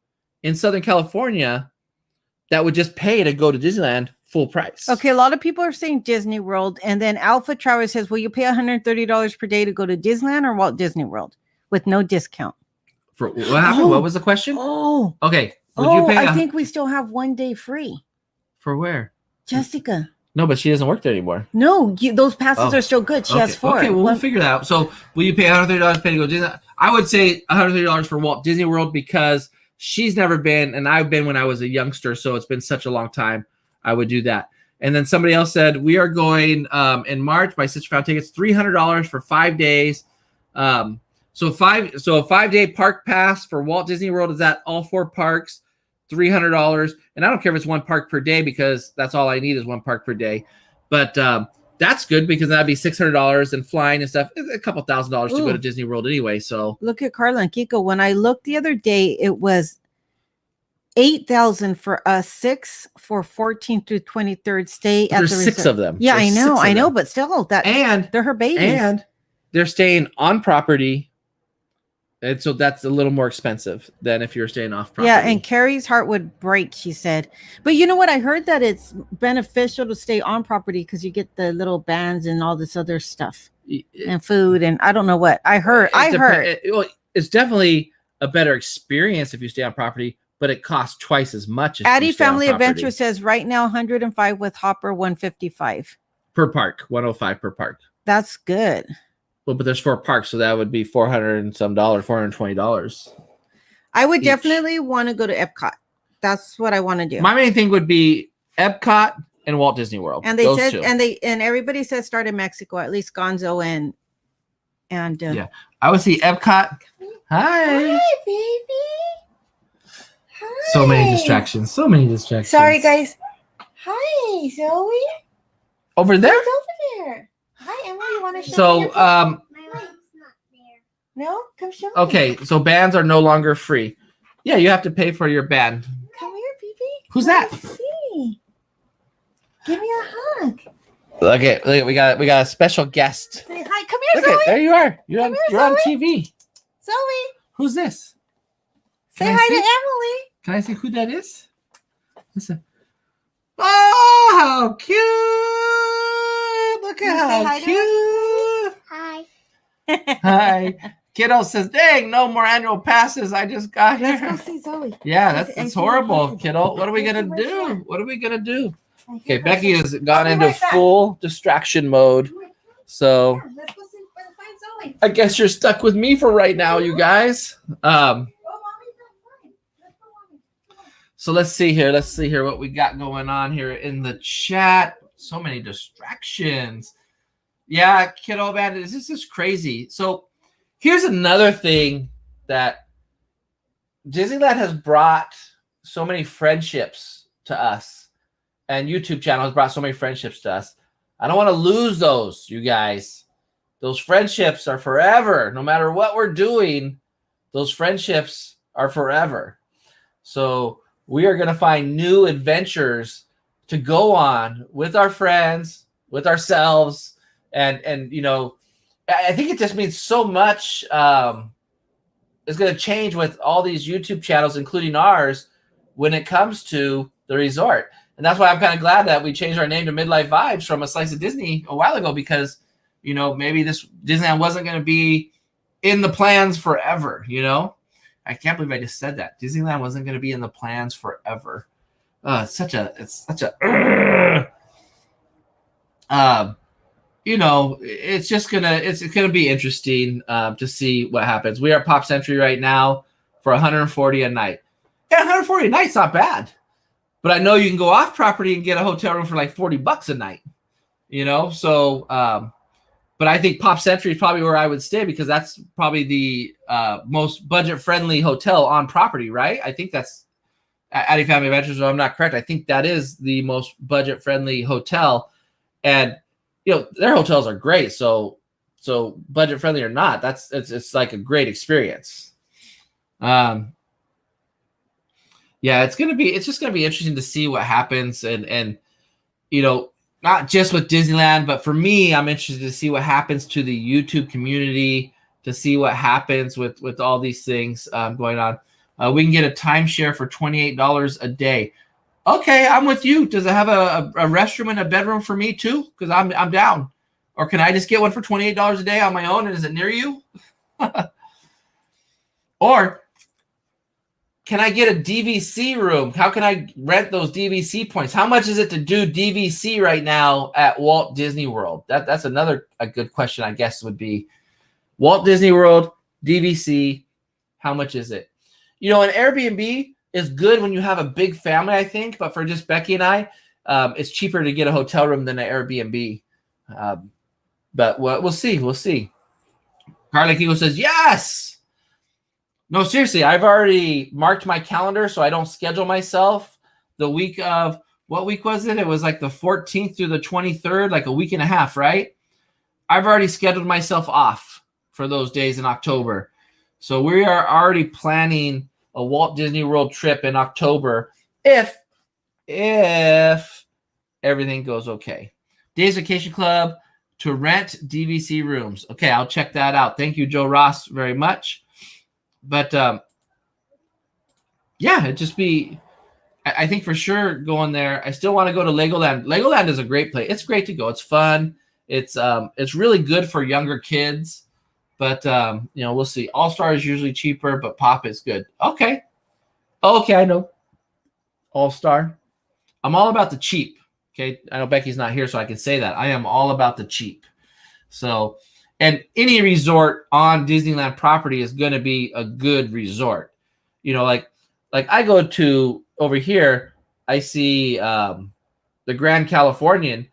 in Southern California that would just pay to go to Disneyland full price. Okay, a lot of people are saying Disney World, and then Alpha Travis says, will you pay $130 per day to go to Disneyland or Walt Disney World with no discount? For what happened? What was the question? Oh, okay. Would you pay I think we still have 1 day free. For where? Jessica. No, but she doesn't work there anymore. No, those passes are still good. She has 4. Okay, well, we'll figure that out. So will you pay $130 to pay to go to Disneyland? I would say $130 for Walt Disney World because she's never been, and I've been when I was a youngster, so it's been such a long time. I would do that. And then somebody else said, we are going in March. My sister found tickets, $300 for 5 days. So a 5-day park pass for Walt Disney World is at all 4 parks, $300. And I don't care if it's 1 park per day, because that's all I need is 1 park per day. But that's good, because that'd be $600 and flying and stuff. It's a couple $1,000 to go to Disney World anyway. So look at Carla and Kiko. When I looked the other day, it was $8,000 for us, 6 for 14th through 23rd stay at the resort. There's 6 of them. Yeah, I know, but still, they're her babies, and they're staying on property, and so that's a little more expensive than if you're staying off property. Yeah, and Carrie's heart would break, she said. But you know what? I heard that it's beneficial to stay on property because you get the little bands and all this other stuff and food, and I don't know what I heard. It's definitely a better experience if you stay on property, but it costs twice as much. Addie Family Adventure says right now 105 with Hopper, 155 per park, 105 per park. That's good. Well, but there's 4 parks, so that would be $400 and some $420. I would definitely want to go to Epcot. That's what I want to do. My main thing would be Epcot and Walt Disney World. And they said, and everybody says start in Mexico, at least Gonzo and yeah, I would see Epcot. Hi, baby. Hi. So many distractions. Sorry, guys. Hi, Zoe. Over there. It's over there. Hi, Emma. You want to show so me your My light's not there. No, come show me. Okay, so bands are no longer free. Yeah, you have to pay for your band. Come here, baby. Who's that? See. Give me a hug. Look, we got a special guest. Say hi. Come here, Look Zoe. there you are. You're on Zoe. TV. Zoe. Who's this? Say Can I hi see? to Emily. Can I see who that is? Listen. Oh, how cute! Look at how cute! Hi. Hi. Kiddo says, dang, no more annual passes. I just got here. Let's go see Zoe. Yeah, that's horrible, kiddo. What are we going to do? Okay, Becky has gone into full distraction mode. So Let's go find Zoe. I guess you're stuck with me for right now, you guys. So let's see here what we got going on here in the chat. So many distractions. Yeah, kiddo, man, this is crazy. So here's another thing that Disneyland has brought so many friendships to us, and YouTube channel has brought so many friendships to us. I don't want to lose those, you guys. Those friendships are forever. No matter what we're doing, those friendships are forever. So we are going to find new adventures to go on with our friends, with ourselves, and you know, I think it just means so much is going to change with all these YouTube channels, including ours, when it comes to the resort. And that's why I'm kind of glad that we changed our name to Midlife Vibes from A Slice of Disney a while ago, because, you know, maybe this Disneyland wasn't going to be in the plans forever, you know? I can't believe I just said that. Disneyland wasn't going to be in the plans forever. It's such a, you know, it's going to be interesting to see what happens. We are at Pop Century right now for $140 a night. Yeah, $140 a night's not bad. But I know you can go off property and get a hotel room for like $40 a night, you know? So, but I think Pop Century is probably where I would stay, because that's probably the most budget-friendly hotel on property, right? I think that's Addie Family Adventures, if I'm not correct. I think that is the most budget-friendly hotel. And, you know, their hotels are great. So budget-friendly or not, it's like a great experience. Yeah, it's just gonna be interesting to see what happens, and you know, not just with Disneyland, but for me, I'm interested to see what happens to the YouTube community, to see what happens with all these things going on. We can get a timeshare for $28 a day. Okay, I'm with you. Does it have a restroom and a bedroom for me too? Because I'm down. Or can I just get one for $28 a day on my own? And is it near you? Or can I get a DVC room? How can I rent those DVC points? How much is it to do DVC right now at Walt Disney World? That's a good question, I guess, would be Walt Disney World, DVC, how much is it? You know, an Airbnb is good when you have a big family, I think, but for just Becky and I, it's cheaper to get a hotel room than an Airbnb. But we'll see. We'll see. Garlic Eagle says, yes! No, seriously, I've already marked my calendar so I don't schedule myself the week of, what week was it? It was like the 14th through the 23rd, like a week and a half, right? I've already scheduled myself off for those days in October. So we are already planning a Walt Disney World trip in October if everything goes okay. Days Vacation Club to rent DVC rooms. Okay, I'll check that out. Thank you, Joe Ross, very much. But yeah, it'd just be, I think for sure going there. I still want to go to Legoland. Legoland is a great place. It's great to go. It's fun. It's really good for younger kids. But you know, we'll see. All Star is usually cheaper, but Pop is good. Okay, I know. All Star. I'm all about the cheap. Okay, I know Becky's not here, so I can say that. I am all about the cheap. So. And any resort on Disneyland property is going to be a good resort. You know, like I go to over here, I see the Grand Californian.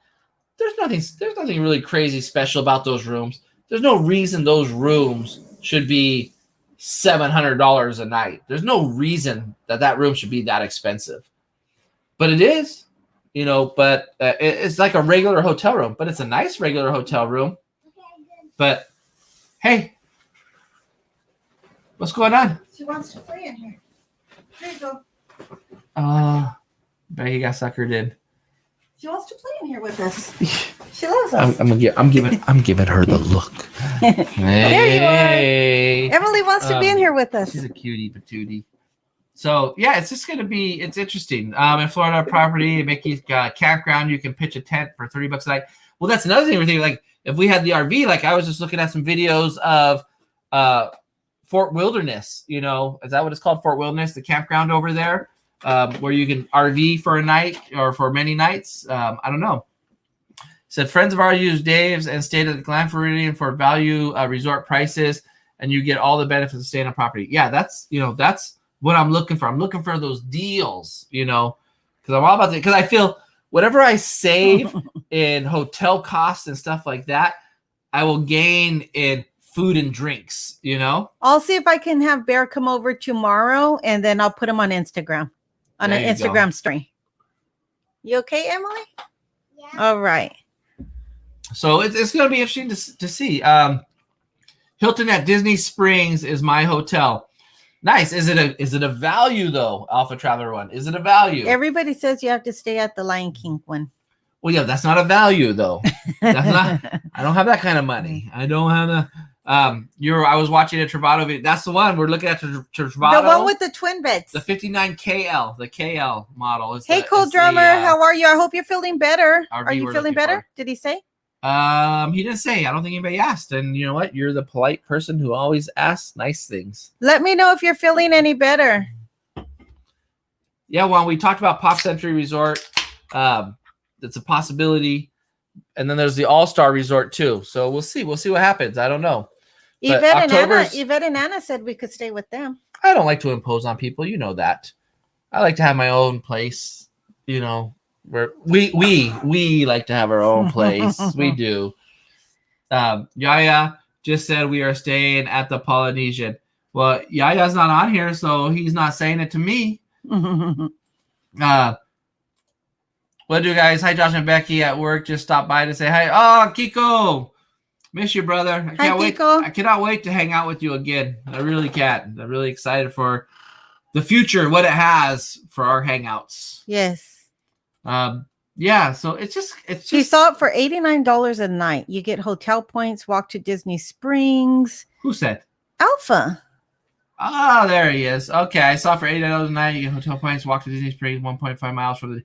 There's nothing really crazy special about those rooms. There's no reason those rooms should be $700 a night. There's no reason that room should be that expensive. But it is, you know, but it's like a regular hotel room, but it's a nice regular hotel room. But, hey, what's going on? She wants to play in here. There you go. Becky got suckered in. She wants to play in here with us. She loves us. I'm giving her the look. There you are. Emily wants to be in here with us. She's a cutie patootie. So yeah, it's just gonna be, it's interesting. In Florida property, Mickey's got a campground. You can pitch a tent for $30 a night. Well, that's another thing we're thinking. Like, if we had the RV, like I was just looking at some videos of Fort Wilderness. You know, is that what it's called? Fort Wilderness, the campground over there, where you can RV for a night or for many nights. I don't know. Said friends of ours used Dave's and stayed at the Grand Floridian for value resort prices, and you get all the benefits of staying on property. Yeah, that's what I'm looking for. I'm looking for those deals, you know, because I'm all about it. Because I feel whatever I save in hotel costs and stuff like that, I will gain in food and drinks, you know? I'll see if I can have Bear come over tomorrow, and then I'll put him on Instagram, on an Instagram story. You okay, Emily? Yeah. All right. So it's going to be interesting to see. Hilton at Disney Springs is my hotel. Nice. Is it a value though, Alpha Traveler One? Is it a value? Everybody says you have to stay at the Lion King one. Well, yeah, that's not a value though. That's not. I don't have that kind of money. I don't have the. I was watching a Travato video. That's the one we're looking at. Travato, the one with the twin beds. the 59 KL, the KL model. Is Hey, the, cool is drummer. the, How are you? I hope you're feeling better. RV Are you we're feeling looking better? for. Did he say? He didn't say. I don't think anybody asked. And you know what? You're the polite person who always asks nice things. Let me know if you're feeling any better. Yeah, well, we talked about Pop Century Resort. It's a possibility. And then there's the All-Star Resort too. So we'll see. We'll see what happens. I don't know. But Yvette and Anna said we could stay with them. I don't like to impose on people. You know that. I like to have my own place. You know, where we like to have our own place. We do. Yaya just said we are staying at the Polynesian. Well, Yaya's not on here, so he's not saying it to me. What do you guys? Hi, Josh and Becky at work. Just stopped by to say hi. Oh, Kiko, miss you, brother. Kiko. I cannot wait to hang out with you again. I really can't. I'm really excited for the future, what it has for our hangouts. Yes. Yeah. So it's just. He saw it for $89 a night. You get hotel points, walk to Disney Springs. Who said? Alpha. Oh, there he is. Okay, I saw for $89 a night. You get hotel points, walk to Disney Springs, 1.5 miles from the.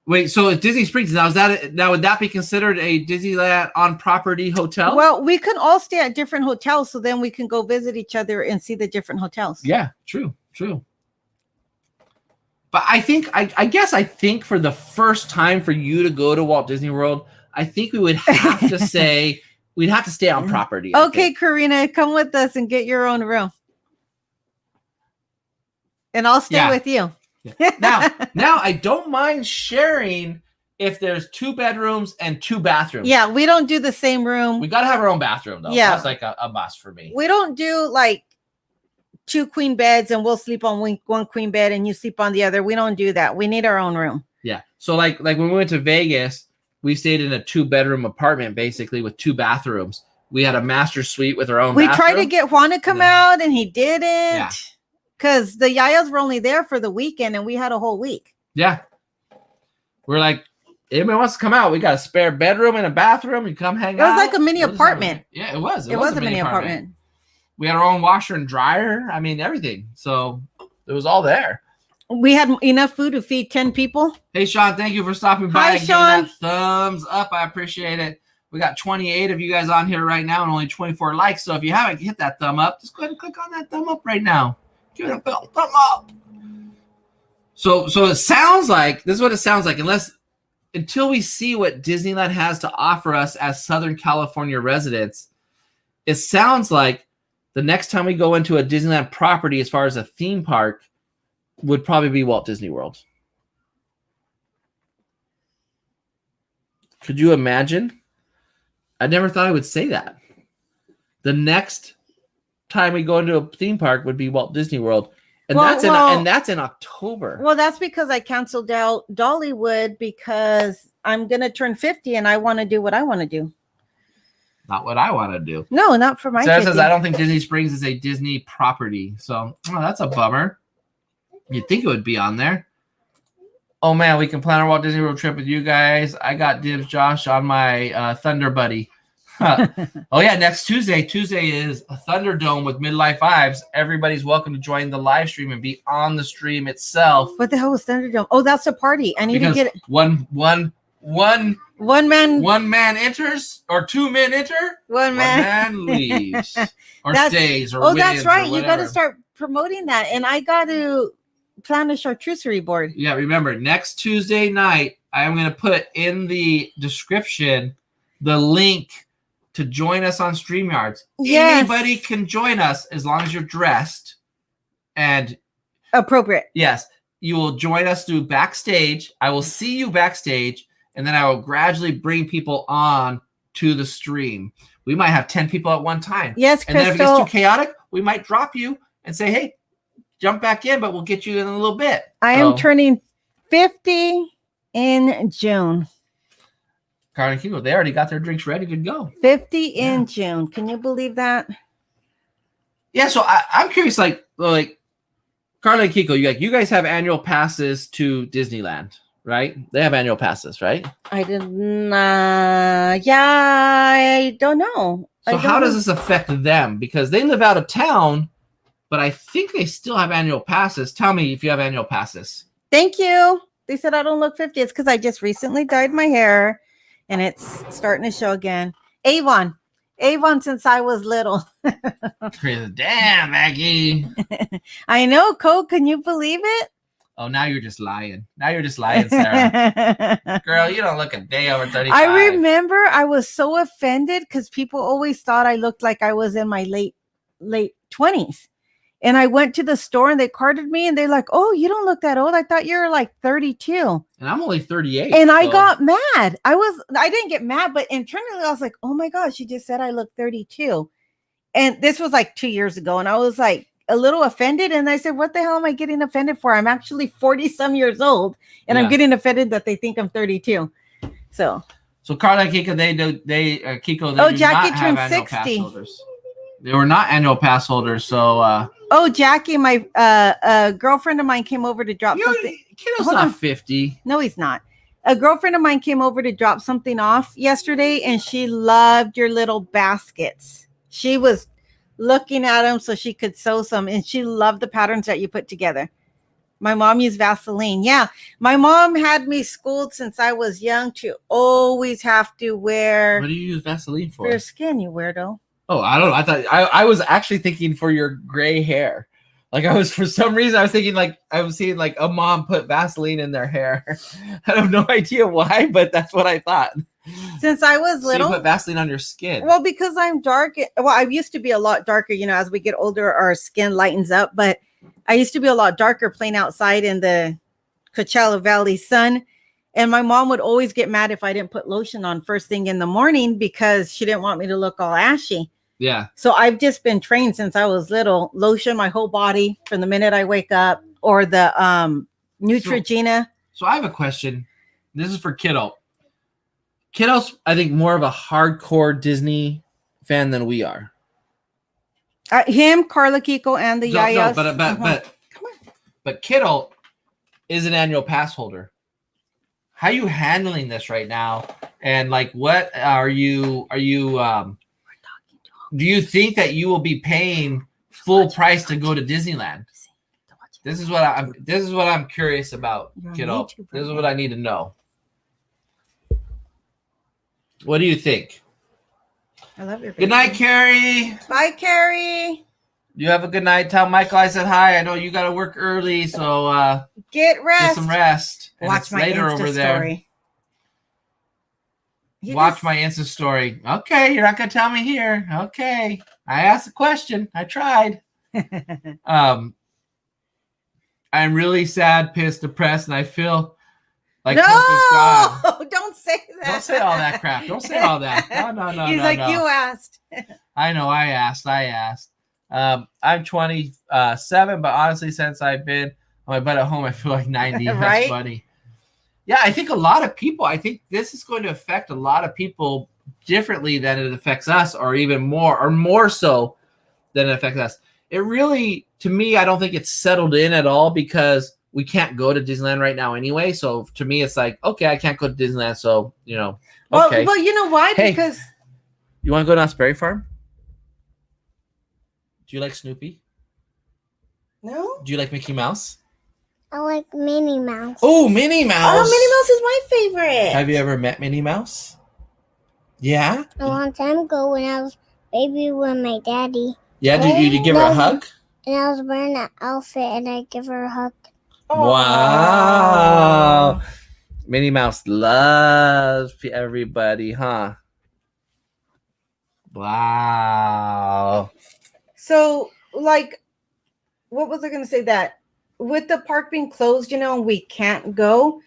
Wait, so it's Disney Springs now. Would that be considered a Disneyland on property hotel? Well, we can all stay at different hotels, so then we can go visit each other and see the different hotels. Yeah, true. But I think for the first time for you to go to Walt Disney World, I think we would have to say we'd have to stay on property. Okay, Karina, come with us and get your own room, and I'll stay with you. Yeah. Now I don't mind sharing if there's 2 bedrooms and 2 bathrooms. Yeah, we don't do the same room. We gotta have our own bathroom though. Yeah, that's like a must for me. We don't do like 2 queen beds and we'll sleep on one queen bed and you sleep on the other. We don't do that. We need our own room. Yeah. So like when we went to Vegas, we stayed in a 2-bedroom apartment basically with 2 bathrooms. We had a master suite with our own. We tried to get Juan to come out and he didn't. Yeah. Because the Yayas were only there for the weekend and we had a whole week. Yeah. We're like, anybody wants to come out? We got a spare bedroom and a bathroom. You come hang out. It was like a mini apartment. Yeah, it was. It was a mini apartment. We had our own washer and dryer. I mean, everything. So it was all there. We had enough food to feed 10 people. Hey, Sean, thank you for stopping by. Hi, and Sean. giving that thumbs up. I appreciate it. We got 28 of you guys on here right now and only 24 likes. So if you haven't hit that thumb up, just go ahead and click on that thumb up right now. Give it a thumb up. So it sounds like, this is what it sounds like, until we see what Disneyland has to offer us as Southern California residents, it sounds like the next time we go into a Disneyland property as far as a theme park would probably be Walt Disney World. Could you imagine? I never thought I would say that. The next time we go into a theme park would be Walt Disney World. And that's in October. Well, that's because I canceled out Dollywood because I'm going to turn 50 and I want to do what I want to do. Not what I want to do. No, not for my Sarah says, I don't think Disney Springs is a Disney property. So, that's a bummer. You'd think it would be on there. Oh, man, we can plan our Walt Disney World trip with you guys. I got dibs, Josh, on my Thunder Buddy. Oh, yeah, next Tuesday. Tuesday is a Thunderdome with Midlife Vibes. Everybody's welcome to join the live stream and be on the stream itself. What the hell was Thunderdome? Oh, that's a party. I need to get it. One man enters or 2 men enter. One man leaves or stays or wins. That's right. You got to start promoting that. And I got to plan a charcuterie board. Yeah, remember, next Tuesday night, I am going to put in the description the link to join us on StreamYards. Yes. Anybody can join us as long as you're dressed and appropriate. Yes. You will join us through backstage. I will see you backstage, and then I will gradually bring people on to the stream. We might have 10 people at one time. Yes, and then if it gets too chaotic, we might drop you and say, hey, jump back in, but we'll get you in a little bit. I am turning 50 in June. Carly Hugo, they already got their drinks ready to go. 50 in June. Can you believe that? Yeah, so I'm curious, like Carla and Kiko, you guys have annual passes to Disneyland, right? They have annual passes, right? I didn't. Yeah, I don't know. So how does this affect them? Because they live out of town, but I think they still have annual passes. Tell me if you have annual passes. Thank you. They said I don't look 50. It's because I just recently dyed my hair, and it's starting to show again. Avon since I was little. Crazy. Damn, Maggie. I know, Cole. Can you believe it? Oh, now you're just lying. Now you're just lying, Sarah. Girl, you don't look a day over 35. I remember I was so offended because people always thought I looked like I was in my late 20s. And I went to the store and they carded me and they're like, "Oh, you don't look that old. I thought you were like 32." And I'm only 38. And I got mad. I didn't get mad, but internally I was like, "Oh my gosh, you just said I look 32." And this was like 2 years ago. And I was like a little offended. And I said, "What the hell am I getting offended for? I'm actually 40 some years old. And I'm getting offended that they think I'm 32. So Carla and Kiko, Kiko, oh, do Jackie not turned have annual 60. pass holders. They were not annual pass holders, so oh, Jackie, my girlfriend of mine came over to drop something. Kiddo's Hold not on. 50. No, he's not. A girlfriend of mine came over to drop something off yesterday, and she loved your little baskets. She was looking at them so she could sew some, and she loved the patterns that you put together. My mom used Vaseline. Yeah, my mom had me schooled since I was young to always have to wear. What do you use Vaseline for? For your skin, you weirdo. Oh, I don't know. I thought I was actually thinking for your gray hair. Like for some reason I was thinking like I was seeing like a mom put Vaseline in their hair. I have no idea why, but that's what I thought. Since I was little, so you put Vaseline on your skin. Well, because I'm dark. Well, I used to be a lot darker. You know, as we get older, our skin lightens up. But I used to be a lot darker playing outside in the Coachella Valley sun. And my mom would always get mad if I didn't put lotion on first thing in the morning because she didn't want me to look all ashy. Yeah. So I've just been trained since I was little, lotion my whole body from the minute I wake up, or the Neutrogena. So I have a question. This is for Kiddo. Kiddo's, I think, more of a hardcore Disney fan than we are. Him, Carla, Kiko, and the Yayas. No, but Kiddo is an annual pass holder. How are you handling this right now? And like, what are you? Do you think that you will be paying full price to go to Disneyland? This is what I'm curious about, Kiddo. This is what I need to know. What do you think? I love your baby. Good night, Carrie. Bye, Carrie. You have a good night. Tell Michael I said hi. I know you got to work early, so get rest. Get some rest. And watch my later Insta over story. There. Watch my Insta story. Okay, you're not gonna tell me here. Okay, I asked a question. I tried. I'm really sad, pissed, depressed, and I feel like no, God. Don't say that. Don't say all that crap. Don't say all that. No. He's like, you asked. I know. I asked. I'm 27, but honestly, since I've been on my butt at home, I feel like 90. That's right? funny. Yeah, I think a lot of people, I think this is going to affect a lot of people differently than it affects us, or even more so than it affects us. It really, to me, I don't think it's settled in at all because we can't go to Disneyland right now anyway. So to me, it's like, okay, I can't go to Disneyland. So, okay. Well, you know why? Hey, because you want to go to Knott's Berry Farm? Do you like Snoopy? No. Do you like Mickey Mouse? I like Minnie Mouse. Oh, Minnie Mouse. Oh, Minnie Mouse is my favorite. Have you ever met Minnie Mouse? Yeah? A long time ago when I was baby with my daddy. Yeah, did you give her a hug? And I was wearing an outfit and I give her a hug. Wow. Minnie Mouse loves everybody, huh? Wow. So, like, what was I going to say? That with the park being closed, we can't go.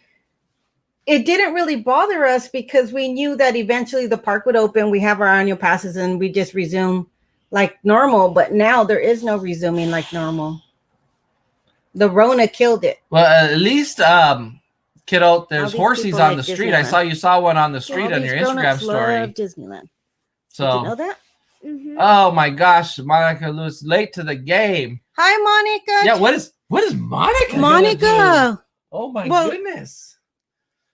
It didn't really bother us because we knew that eventually the park would open. We have our annual passes and we just resume like normal. But now there is no resuming like normal. The Rona killed it. Well, at least, kiddo, there's horses on the street. Disneyland. I saw one on the street on your Instagram story. Love Disneyland. So, did you know that? Oh my gosh, Monica Lewis late to the game. Hi, Monica. Yeah, what is Monica? gonna do? Monica. Oh my Well, goodness.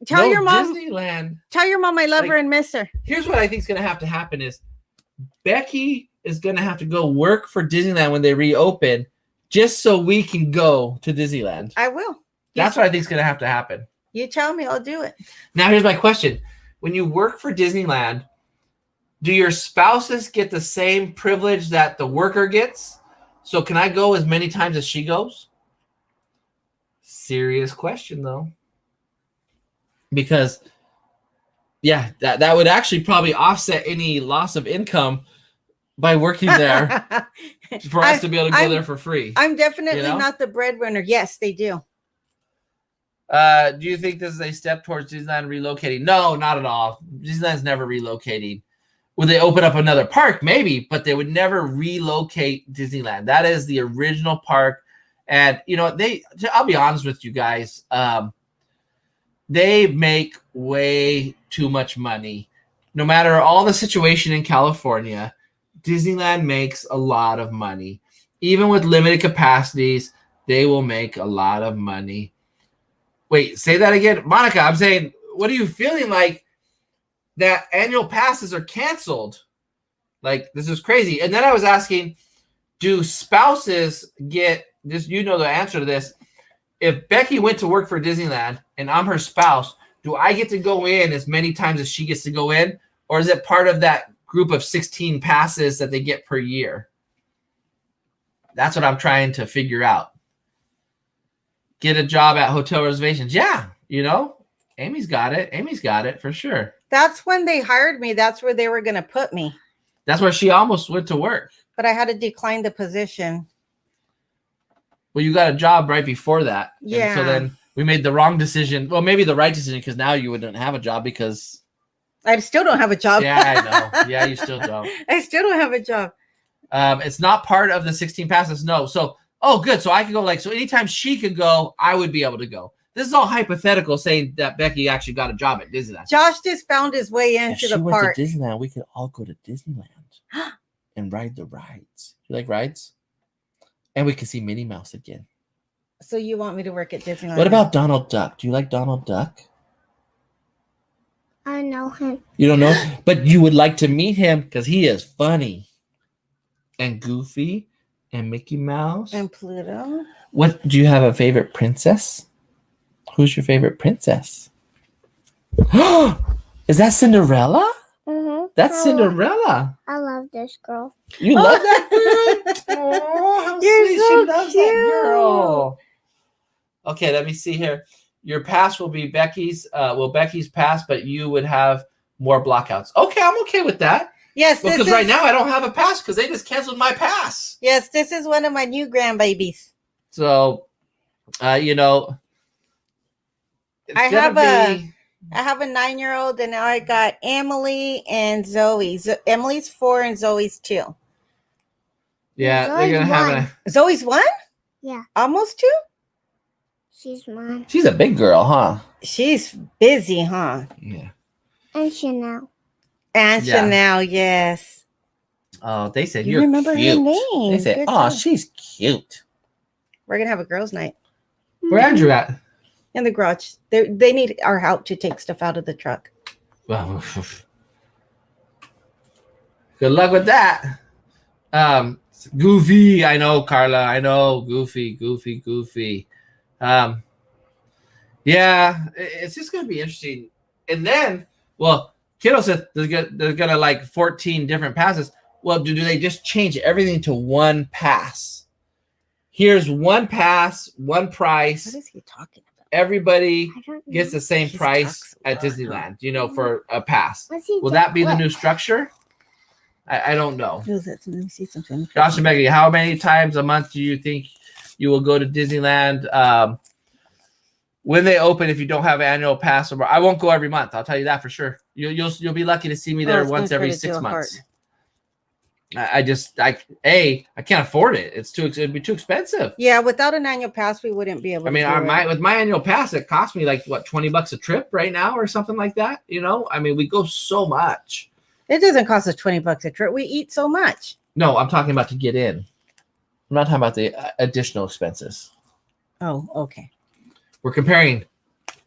Tell No your mom. Disneyland. Tell your mom I love her Like- and miss her. Here's what I think is going to have to happen is Becky is going to have to go work for Disneyland when they reopen just so we can go to Disneyland. I will. That's what I think is going to have to happen. You tell me, I'll do it. Now, here's my question. When you work for Disneyland, do your spouses get the same privilege that the worker gets? So can I go as many times as she goes? Serious question, though. Because, yeah, that would actually probably offset any loss of income by working there for us to be able to go there for free. I'm definitely You know? not the breadwinner. Yes, they do. Do you think this is a step towards Disneyland relocating? No, not at all. Disneyland's never relocating. Would they open up another park? Maybe, but they would never relocate Disneyland. That is the original park. And, you know, I'll be honest with you guys. They make way too much money. No matter all the situation in California, Disneyland makes a lot of money. Even with limited capacities, they will make a lot of money. Wait, say that again. Monica, I'm saying, what are you feeling like that annual passes are canceled? Like, this is crazy. And then I was asking, do spouses get this? You know the answer to this. If Becky went to work for Disneyland and I'm her spouse, do I get to go in as many times as she gets to go in? Or is it part of that group of 16 passes that they get per year? That's what I'm trying to figure out. Get a job at hotel reservations. Yeah, you know, Amy's got it. Amy's got it for sure. That's when they hired me. That's where they were going to put me. That's where she almost went to work. But I had to decline the position. Well, you got a job right before that. Yeah. And so then we made the wrong decision. Well, maybe the right decision because now you wouldn't have a job because. I still don't have a job. Yeah, I know. Yeah, you still don't. I still don't have a job. It's not part of the 16 passes. No. So, oh, good. So I could go so anytime she could go, I would be able to go. This is all hypothetical saying that Becky actually got a job at Disneyland. Josh just found his way If into she the went park. to Disneyland, we could all go to Disneyland and ride the rides. You like rides? And we could see Minnie Mouse again. So you want me to work at Disneyland? What about Donald Duck? Do you like Donald Duck? I know him. You don't know, but you would like to meet him because he is funny and Goofy and Mickey Mouse. And Pluto? What do you have a favorite princess? Who's your favorite princess? Is that Cinderella? Mm-hmm. That's Cinderella. I love this girl. You love that girl? Oh, how You're sweet. so She loves that cute. girl. Okay, let me see here. Your pass will be Becky's. Becky's pass, but you would have more blockouts. Okay, I'm okay with that. Yes, Because right now I don't have a pass because they just canceled my pass. Yes, this is one of my new grandbabies. So, you know, it's I gonna have a 9-year-old, and now I got Emily and Zoe. Emily's 4 and Zoe's 2. yeah, they're Zoe's gonna have one. Zoe's 1? Yeah, Almost 2? she's mine. She's a big girl, huh? She's busy, huh? Yeah. And Chanel. And Yeah. Chanel, yes. Oh, they said You you're remember her cute. name. They said, Good "Oh, job. she's cute." We're going to have a girls' night Where Andrew at? in the garage. They need our help to take stuff out of the truck. Well, good luck with that. Goofy, I know, Carla. I know, Goofy. Yeah, it's just gonna be interesting. And then, well, Kiddo said there's gonna like 14 different passes. Well, do they just change everything to one pass? Here's one pass, one price. What is he talking about? Everybody I don't know. gets the same He price talks at a lot, Disneyland, you know, for a pass. What's he Will that be the what? new structure? I don't know. Who's it? Let me see something. Josh and Becky, how many times a month do you think you will go to Disneyland when they open? If you don't have an annual pass, I won't go every month. I'll tell you that for sure. You'll be lucky to see me there it's gonna once try every to do 6 a months. heart. I can't afford it. It'd be too expensive. Yeah, without an annual pass, we wouldn't be able I mean, to do it. with my annual pass, it costs me like what $20 a trip right now or something like that. You know, I mean, we go so much. It doesn't cost us $20 a trip. We eat so much. No, I'm talking about to get in. I'm not talking about the additional expenses. Oh, okay. We're comparing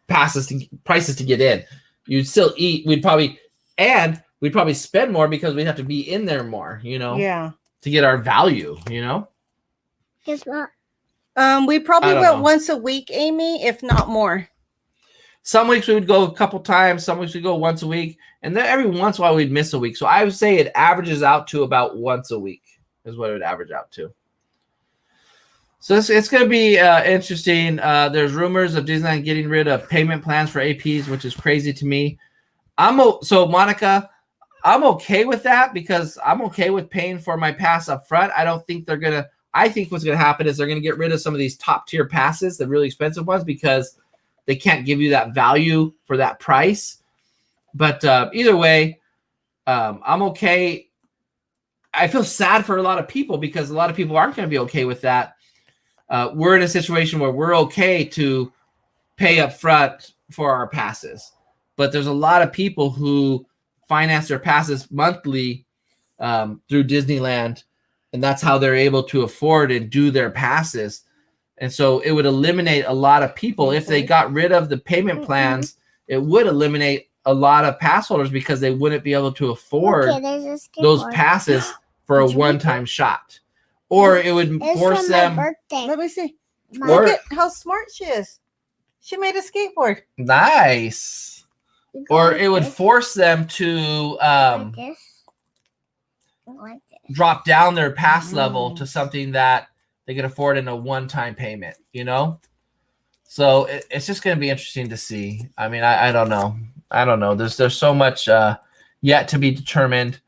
prices to get in. You'd still eat. We'd probably spend more because we'd have to be in there more, Yeah. to get our value, Guess what? We probably I don't went know. once a week, Amy, if not more. Some weeks we would go a couple times. Some weeks we'd go once a week. And then every once in a while we'd miss a week. So I would say it averages out to about once a week is what it would average out to. So it's going to be interesting. There's rumors of Disneyland getting rid of payment plans for APs, which is crazy to me. So Monica, I'm okay with that because I'm okay with paying for my pass up front. I think what's going to happen is they're going to get rid of some of these top tier passes, the really expensive ones, because they can't give you that value for that price. But either way, I'm okay. I feel sad for a lot of people because a lot of people aren't going to be okay with that. We're in a situation where we're okay to pay up front for our passes. But there's a lot of people who finance their passes monthly through Disneyland, and that's how they're able to afford and do their passes. And so it would eliminate a lot of people. If they got rid of the payment plans, it would eliminate a lot of pass holders because they wouldn't be able to afford those passes for a one-time shot. Or it would force them. Birthday. Let me see. My- Look at how smart she is. She made a skateboard. Nice. Or it would force them to like this. Like this. drop down their pass level to something that they can afford in a one-time payment, So it's just going to be interesting to see. I mean, I don't know. I don't know. There's so much yet to be determined.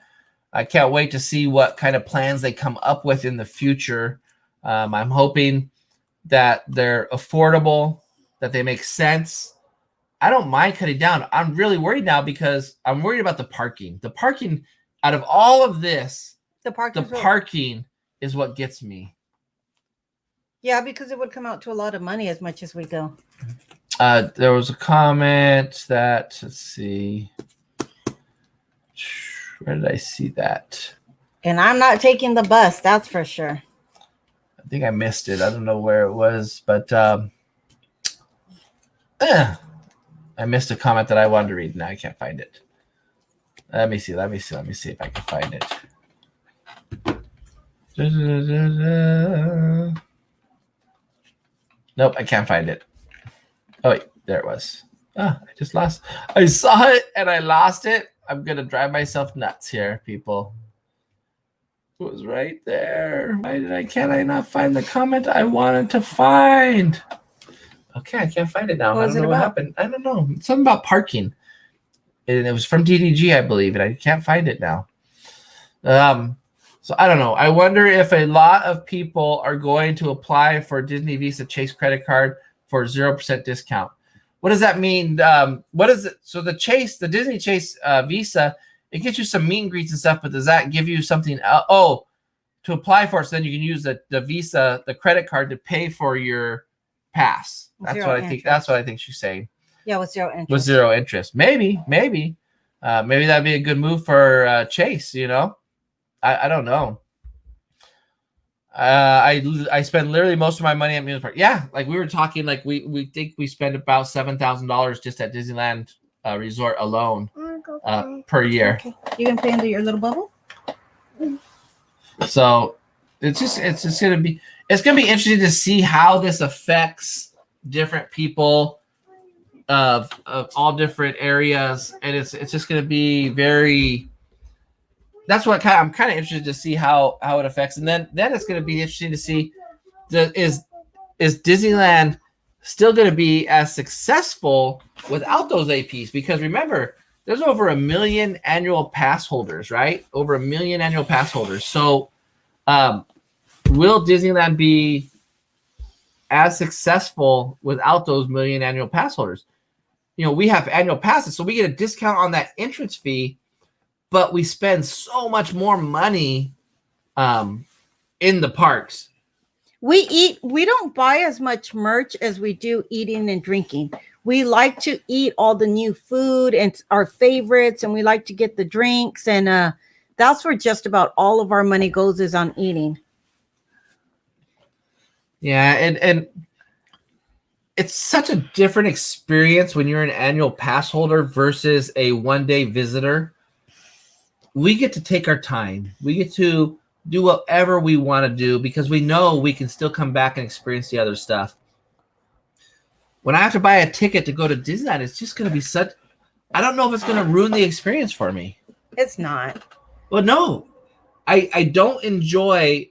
I can't wait to see what kind of plans they come up with in the future. I'm hoping that they're affordable, that they make sense. I don't mind cutting down. I'm really worried now because I'm worried about the parking. The parking, out of all of this, the parking is what gets me. Yeah, because it would come out to a lot of money as much as we go. There was a comment that, let's see. Where did I see that? And I'm not taking the bus, that's for sure. I think I missed it. I don't know where it was, but I missed a comment that I wanted to read. Now I can't find it. Let me see if I can find it. Nope, I can't find it. Oh wait, there it was. I just lost. I saw it and I lost it. I'm gonna drive myself nuts here, people. It was right there. Why can I not find the comment I wanted to find? Okay, I can't find it now. What was I don't know what happened. I don't know. Something about parking. And it was from DDG, I believe, and I can't find it now. So I don't know. I wonder if a lot of people are going to apply for Disney Visa Chase credit card for 0% discount. What does that mean? What is it? So the Disney Chase Visa, it gets you some meet and greets and stuff, but does that give you something? To apply for it, so then you can use the Visa, the credit card, to pay for your pass. That's what I think. That's what I think she's saying. Yeah, with zero interest. With zero interest, maybe that'd be a good move for Chase. I don't know. I spend literally most of my money at amusement park. Yeah, like we were talking, like we think we spend about $7,000 just at Disneyland Resort alone per year. Okay. You can play into your little bubble. So it's gonna be interesting to see how this affects different people of all different areas, and it's just gonna be very. That's what I'm kind of interested to see how it affects, and then it's going to be interesting to see is Disneyland still going to be as successful without those APs? Because remember, there's over 1 million annual pass holders, right? Over 1 million annual pass holders. So, will Disneyland be as successful without those 1 million annual pass holders? We have annual passes, so we get a discount on that entrance fee. But we spend so much more money in the parks. We don't buy as much merch as we do eating and drinking. we like to eat all the new food and our favorites, and we like to get the drinks, and that's where just about all of our money goes, is on eating. Yeah, and it's such a different experience when you're an annual pass holder versus a one-day visitor. We get to take our time. We get to do whatever we want to do because we know we can still come back and experience the other stuff. When I have to buy a ticket to go to Disneyland, it's just going to be such... I don't know if it's going to ruin the experience for me. It's not. Well, no. I don't enjoy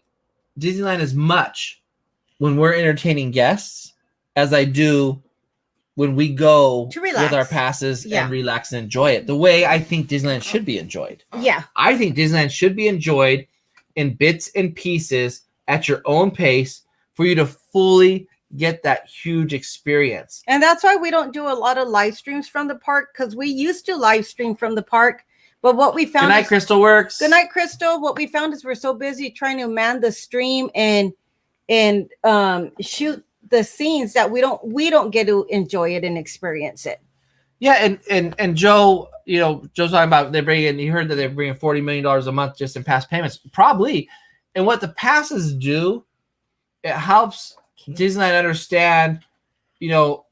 Disneyland as much when we're entertaining guests as I do when we go To relax. with our passes Yeah. and relax and enjoy it. The way I think Disneyland should be enjoyed. Yeah. I think Disneyland should be enjoyed in bits and pieces at your own pace for you to fully get that huge experience. And that's why we don't do a lot of live streams from the park, because we used to live stream from the park. But what we found... Good night, Crystal Works. Good night, Crystal. What we found is we're so busy trying to man the stream and shoot the scenes that we don't get to enjoy it and experience it. Yeah, and Joe, Joe's talking about you heard that they're bringing $40 million a month just in pass payments. Probably. And what the passes do, it helps Disneyland understand,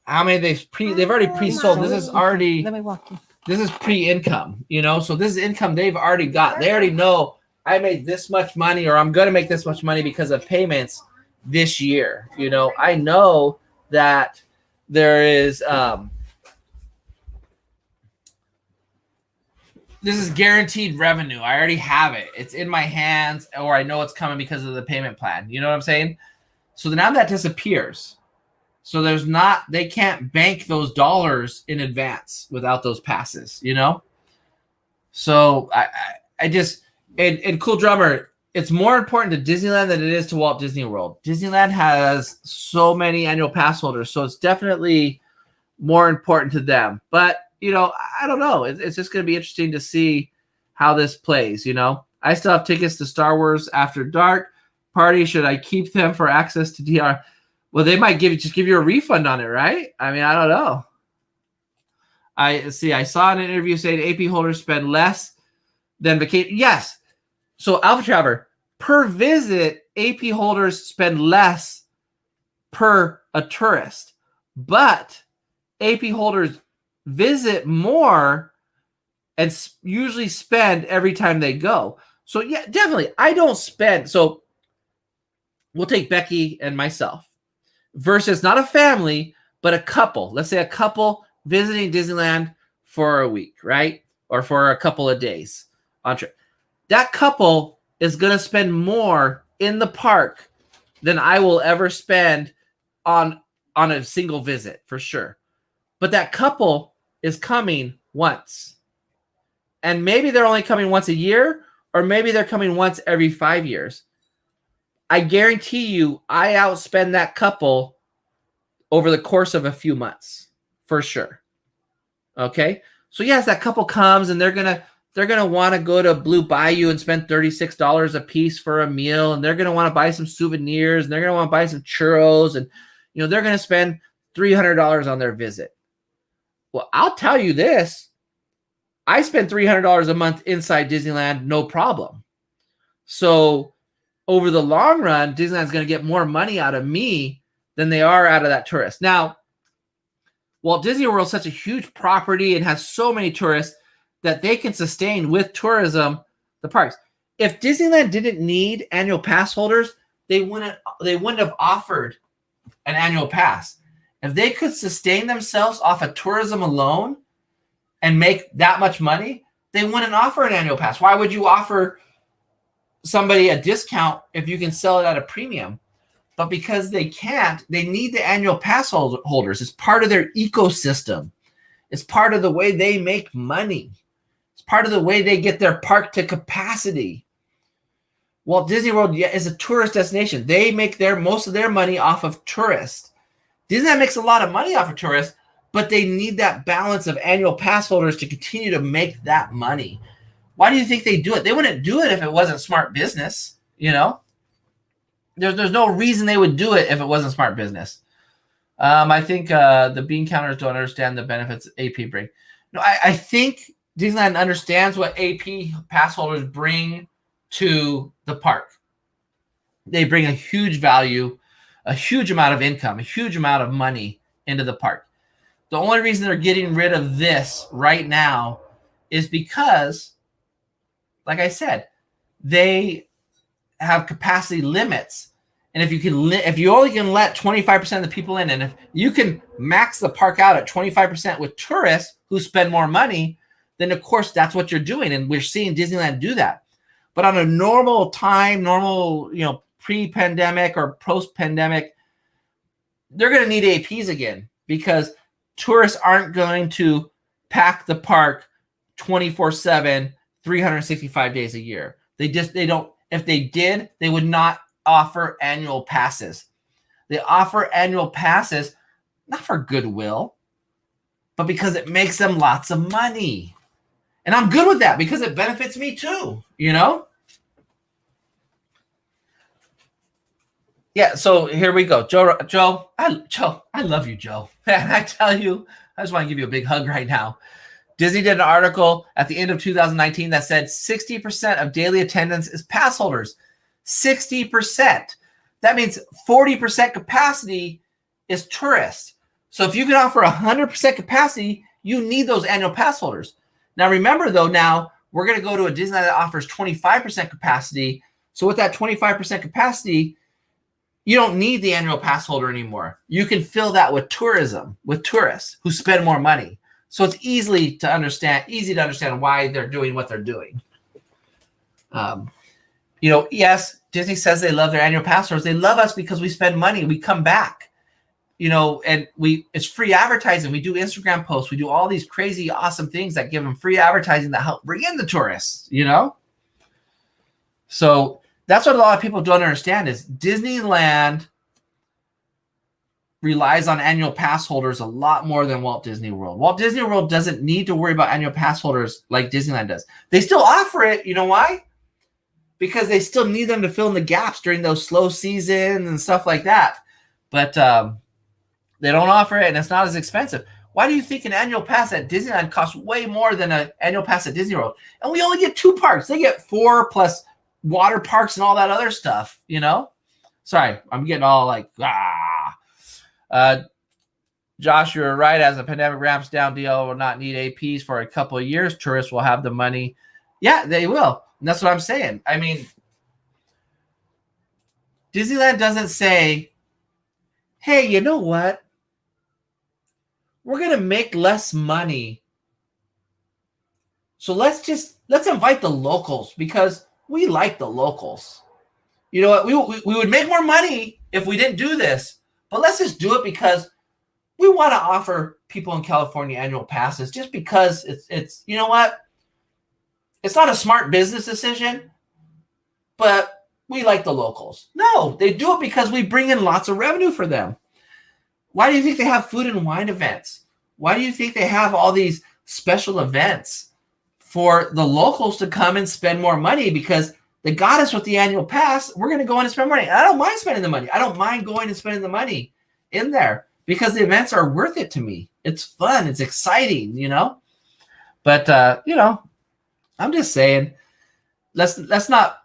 how many they've already pre-sold. This is already... Let me walk you. This is pre-income, so this is income they've already got. They already know I made this much money, or I'm going to make this much money because of payments this year. I know that there is this is guaranteed revenue. I already have it. It's in my hands, or I know it's coming because of the payment plan. You know what I'm saying? So now that disappears. So they can't bank those dollars in advance without those passes, So I just, and Cool Drummer, it's more important to Disneyland than it is to Walt Disney World. Disneyland has so many annual pass holders, so it's definitely more important to them. But, I don't know. It's just going to be interesting to see how this plays, I still have tickets to Star Wars After Dark party. Should I keep them for access to DR? Well, they might give you a refund on it, right? I mean, I don't know. I saw in an interview saying AP holders spend less than vacation. Yes. So Alpha Traveler, per visit, AP holders spend less per a tourist, but AP holders visit more and usually spend every time they go. So yeah, definitely. I don't spend. So we'll take Becky and myself versus not a family, but a couple. Let's say a couple visiting Disneyland for a week, right? Or for a couple of days on trip. That couple is going to spend more in the park than I will ever spend on a single visit, for sure. But that couple is coming once. And maybe they're only coming once a year, or maybe they're coming once every 5 years. I guarantee you I outspend that couple over the course of a few months, for sure. Okay? So yes, that couple comes and they're gonna want to go to Blue Bayou and spend $36 a piece for a meal, and they're gonna want to buy some souvenirs, and they're gonna want to buy some churros, and they're gonna spend $300 on their visit. Well, I'll tell you this: I spend $300 a month inside Disneyland, no problem. So over the long run, Disneyland's going to get more money out of me than they are out of that tourist. Now, Walt Disney World is such a huge property and has so many tourists that they can sustain with tourism the parks. If Disneyland didn't need annual pass holders, they wouldn't have offered an annual pass. If they could sustain themselves off of tourism alone and make that much money, they wouldn't offer an annual pass. Why would you offer somebody a discount if you can sell it at a premium? But because they can't, they need the annual pass holders. It's part of their ecosystem. It's part of the way they make money. It's part of the way they get their park to capacity. Walt Disney World is a tourist destination. They make most of their money off of tourists. Disneyland makes a lot of money off of tourists, but they need that balance of annual pass holders to continue to make that money. Why do you think they do it? They wouldn't do it if it wasn't smart business, There's no reason they would do it if it wasn't smart business. I think the bean counters don't understand the benefits AP bring. No, I think Disneyland understands what AP pass holders bring to the park. They bring a huge value, a huge amount of income, a huge amount of money into the park. The only reason they're getting rid of this right now is because, like I said, they have capacity limits. And if you only can let 25% of the people in, and if you can max the park out at 25% with tourists who spend more money, then of course that's what you're doing. And we're seeing Disneyland do that. But on a normal time, pre-pandemic or post-pandemic, they're going to need APs again because tourists aren't going to pack the park 24/7, 365 days a year. They don't. If they did, they would not offer annual passes. They offer annual passes not for goodwill, but because it makes them lots of money. And I'm good with that because it benefits me too, Yeah, so here we go. Joe, I love you, Joe. And I tell you, I just want to give you a big hug right now. Disney did an article at the end of 2019 that said 60% of daily attendance is pass holders. 60%. That means 40% capacity is tourists. So if you can offer 100% capacity, you need those annual pass holders. Now remember though, now we're going to go to a Disneyland that offers 25% capacity. So with that 25% capacity, you don't need the annual pass holder anymore. You can fill that with tourism, with tourists who spend more money. So it's easy to understand why they're doing what they're doing. Yes, Disney says they love their annual pass holders. They love us because we spend money. We come back, and it's free advertising. We do Instagram posts. We do all these crazy, awesome things that give them free advertising that help bring in the tourists, So that's what a lot of people don't understand is Disneyland relies on annual pass holders a lot more than Walt Disney World. Walt Disney World doesn't need to worry about annual pass holders like Disneyland does. They still offer it. You know why? Because they still need them to fill in the gaps during those slow seasons and stuff like that. But they don't offer it, and it's not as expensive. Why do you think an annual pass at Disneyland costs way more than an annual pass at Disney World? And we only get 2 parks. They get 4 plus water parks and all that other stuff, Sorry, I'm getting all like, Josh, you're right. As the pandemic ramps down, DL will not need APs for a couple of years. Tourists will have the money. Yeah, they will. And that's what I'm saying. I mean, Disneyland doesn't say, hey, you know what? We're going to make less money. So let's invite the locals because we like the locals. You know what? We would make more money if we didn't do this. But let's just do it because we want to offer people in California annual passes just because it's you know what? It's not a smart business decision, but we like the locals. No, they do it because we bring in lots of revenue for them. Why do you think they have food and wine events? Why do you think they have all these special events for the locals to come and spend more money? Because they got us with the annual pass. We're going to go in and spend money. And I don't mind spending the money. I don't mind going and spending the money in there because the events are worth it to me. It's fun. It's exciting, But, I'm just saying, let's not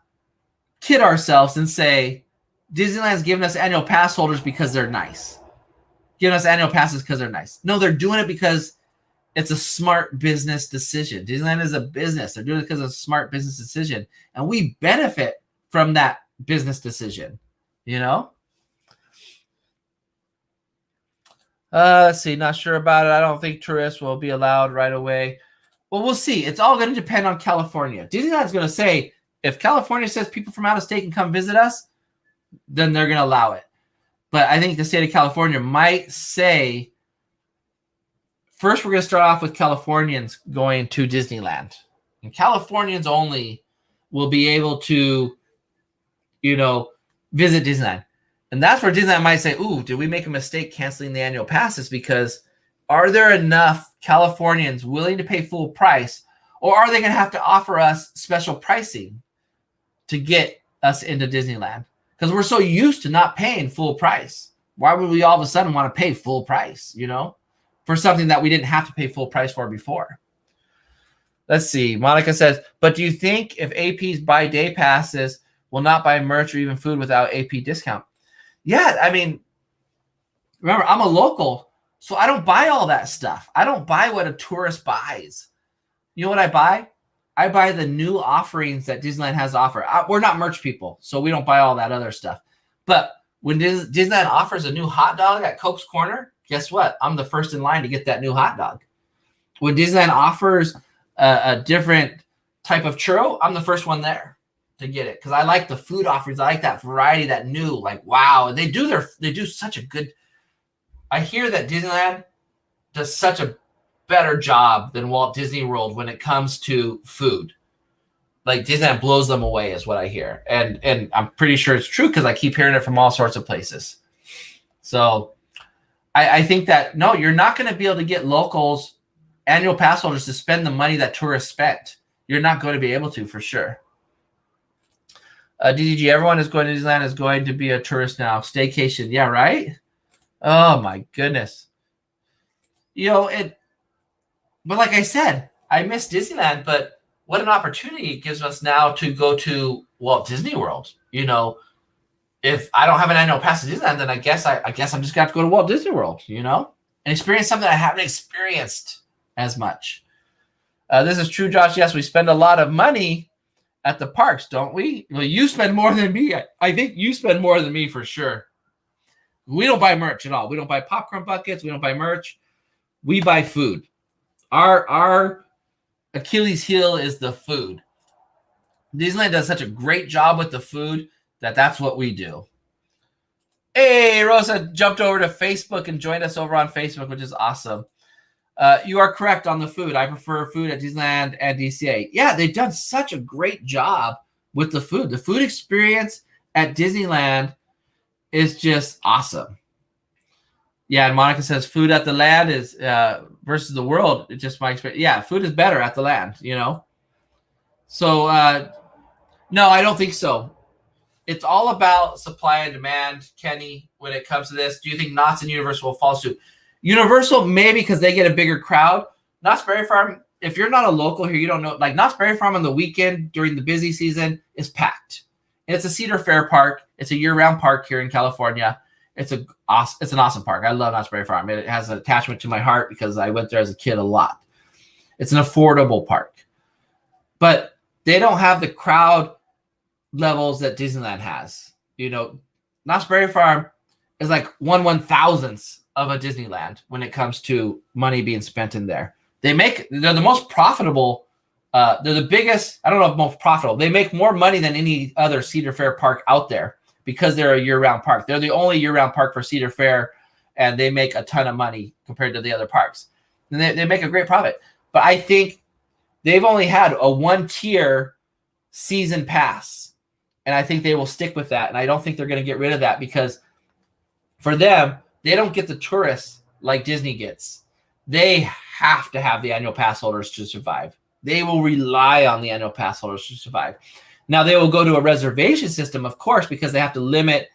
kid ourselves and say Disneyland's giving us annual pass holders because they're nice. Giving us annual passes because they're nice. No, they're doing it because it's a smart business decision. Disneyland is a business. They're doing it because it's a smart business decision. And we benefit from that business decision, Let's see. Not sure about it. I don't think tourists will be allowed right away. Well, we'll see. It's all going to depend on California. Disneyland's going to say, if California says people from out of state can come visit us, then they're going to allow it. But I think the state of California might say, first, we're going to start off with Californians going to Disneyland. And Californians only will be able to, visit Disneyland. And that's where Disneyland might say, ooh, did we make a mistake canceling the annual passes? Because are there enough Californians willing to pay full price? Or are they going to have to offer us special pricing to get us into Disneyland? Because we're so used to not paying full price. Why would we all of a sudden want to pay full price, for something that we didn't have to pay full price for before? Let's see. Monica says, but do you think if APs buy day passes will not buy merch or even food without AP discount? Yeah, I mean, remember, I'm a local, so I don't buy all that stuff. I don't buy what a tourist buys. You know what I buy? I buy the new offerings that Disneyland has to offer. We're not merch people, so we don't buy all that other stuff. But when Disneyland offers a new hot dog at Coke's Corner, guess what? I'm the first in line to get that new hot dog. When Disneyland offers a different type of churro, I'm the first one there to get it because I like the food offerings. I like that variety, that new, like, wow. And they do such a good. I hear that Disneyland does such a better job than Walt Disney World when it comes to food. Like Disneyland blows them away is what I hear. And I'm pretty sure it's true because I keep hearing it from all sorts of places. So I think that, no, you're not going to be able to get locals, annual pass holders to spend the money that tourists spent. You're not going to be able to, for sure. DDG, everyone is going to Disneyland is going to be a tourist now. Staycation. Yeah, right? Oh, my goodness. But like I said, I miss Disneyland, but what an opportunity it gives us now to go to Walt Disney World. If I don't have an annual pass to Disneyland, then I guess I'm just going to have to go to Walt Disney World, and experience something I haven't experienced as much. This is true, Josh. Yes, we spend a lot of money at the parks, don't we? Well, you spend more than me. I think you spend more than me for sure. We don't buy merch at all. We don't buy popcorn buckets. We don't buy merch. We buy food. Our Achilles heel is the food. Disneyland does such a great job with the food that's what we do. Hey, Rosa jumped over to Facebook and joined us over on Facebook, which is awesome. You are correct on the food. I prefer food at Disneyland and DCA. Yeah, they've done such a great job with the food. The food experience at Disneyland is just awesome. Yeah, and Monica says food at the land is versus the world. It's just my experience. Yeah, food is better at the land, So, no, I don't think so. It's all about supply and demand, Kenny, when it comes to this. Do you think Knott's and Universal will follow suit? Universal, maybe because they get a bigger crowd. Knott's Berry Farm, if you're not a local here, you don't know. Like Knott's Berry Farm on the weekend during the busy season is packed. And it's a Cedar Fair park. It's a year-round park here in California. It's an awesome park. I love Knott's Berry Farm. It has an attachment to my heart because I went there as a kid a lot. It's an affordable park. But they don't have the crowd levels that Disneyland has. Knott's Berry Farm is like 1/1000th of a Disneyland when it comes to money being spent in there. They're the most profitable. They're the biggest. I don't know if most profitable. They make more money than any other Cedar Fair park out there because they're a year-round park. They're the only year-round park for Cedar Fair, and they make a ton of money compared to the other parks. And they make a great profit. But I think they've only had a one-tier season pass, and I think they will stick with that. And I don't think they're going to get rid of that because for them, they don't get the tourists like Disney gets. They have to have the annual pass holders to survive. They will rely on the annual pass holders to survive. Now they will go to a reservation system, of course, because they have to limit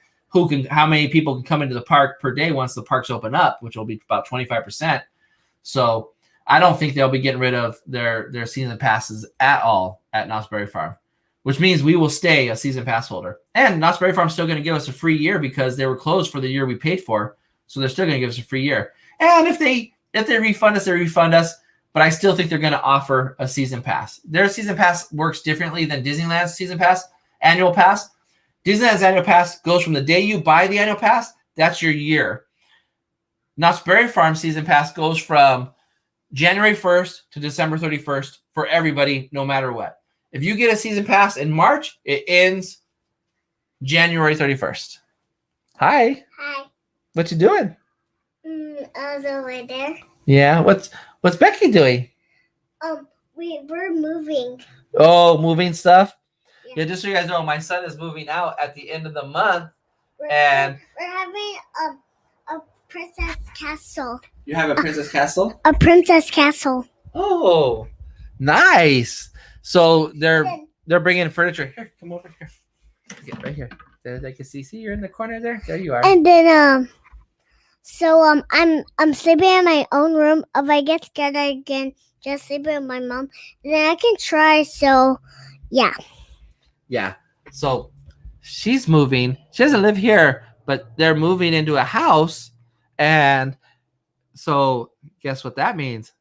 how many people can come into the park per day once the parks open up, which will be about 25%. So I don't think they'll be getting rid of their season passes at all at Knott's Berry Farm, which means we will stay a season pass holder. And Knott's Berry Farm is still going to give us a free year because they were closed for the year we paid for. So they're still going to give us a free year. And if they refund us, they refund us. But I still think they're going to offer a season pass. Their season pass works differently than Disneyland's season pass, annual pass. Disneyland's annual pass goes from the day you buy the annual pass, that's your year. Knott's Berry Farm season pass goes from January 1st to December 31st for everybody, no matter what. If you get a season pass in March, it ends January 31st. Hi. Hi. What you doing? I was over there. Yeah. What's Becky doing? We're moving. Oh, moving stuff? Yeah. Yeah, just so you guys know, my son is moving out at the end of the month. We're And having a princess castle. you have a princess castle? A princess castle. Oh, nice. So they're bringing furniture. Here, come over here. Get right here. There, they can see. See, you're in the corner there. There you are. And then So I'm sleeping in my own room. If I get scared, I can just sleep with my mom. Then I can try. So yeah. Yeah. So she's moving. She doesn't live here, but they're moving into a house. And so guess what that means?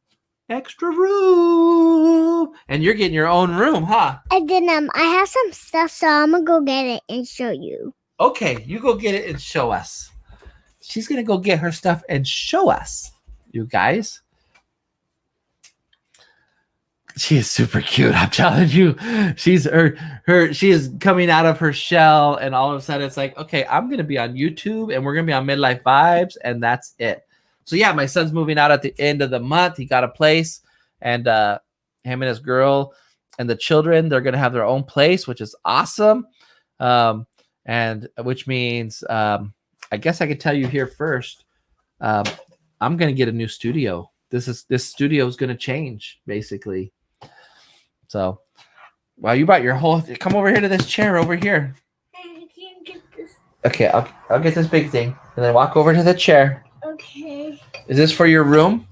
Extra room. And you're getting your own room, huh? And then I have some stuff, so I'm gonna go get it and show you. Okay, you go get it and show us. She's gonna go get her stuff and show us, you guys. She is super cute. I'm telling you, she's she is coming out of her shell, and all of a sudden it's like, okay, I'm gonna be on YouTube, and we're gonna be on Midlife Vibes, and that's it. So yeah, my son's moving out at the end of the month. He got a place, and him and his girl and the children, they're gonna have their own place, which is awesome. And which means I guess I could tell you here first. I'm gonna get a new studio. This studio is gonna change basically. So, wow, you brought your whole. Come over here to this chair over here. I can't get this. Okay, I'll get this big thing and then walk over to the chair. Okay. Is this for your room?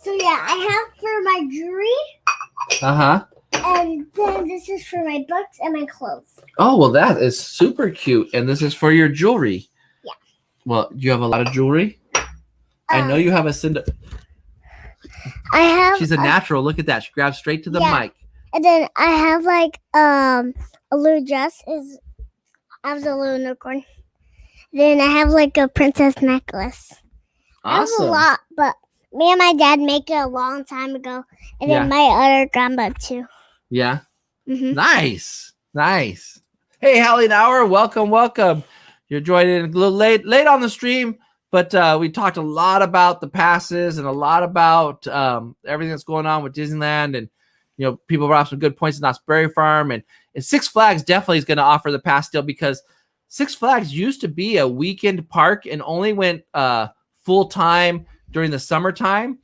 So yeah, I have for my jewelry, Uh-huh. and then this is for my books and my clothes. Oh, well, that is super cute. And this is for your jewelry. Yeah. Well, do you have a lot of jewelry? I know you have a cinder. I have. She's a natural. Look at that. She grabs straight to the mic. And then I have like a little dress. I have a little unicorn. Then I have like a princess necklace. I have Awesome. a lot, but me and my dad make it a long time ago, and then Yeah. my other grandma too. Yeah. Mhm. Nice. Nice. Hey, Hallie Nauer, welcome. You're joining a little late on the stream, but we talked a lot about the passes and a lot about everything that's going on with Disneyland, and people brought up some good points in Knott's Berry Farm, and Six Flags definitely is going to offer the pass deal, because Six Flags used to be a weekend park and only went full time during the summertime,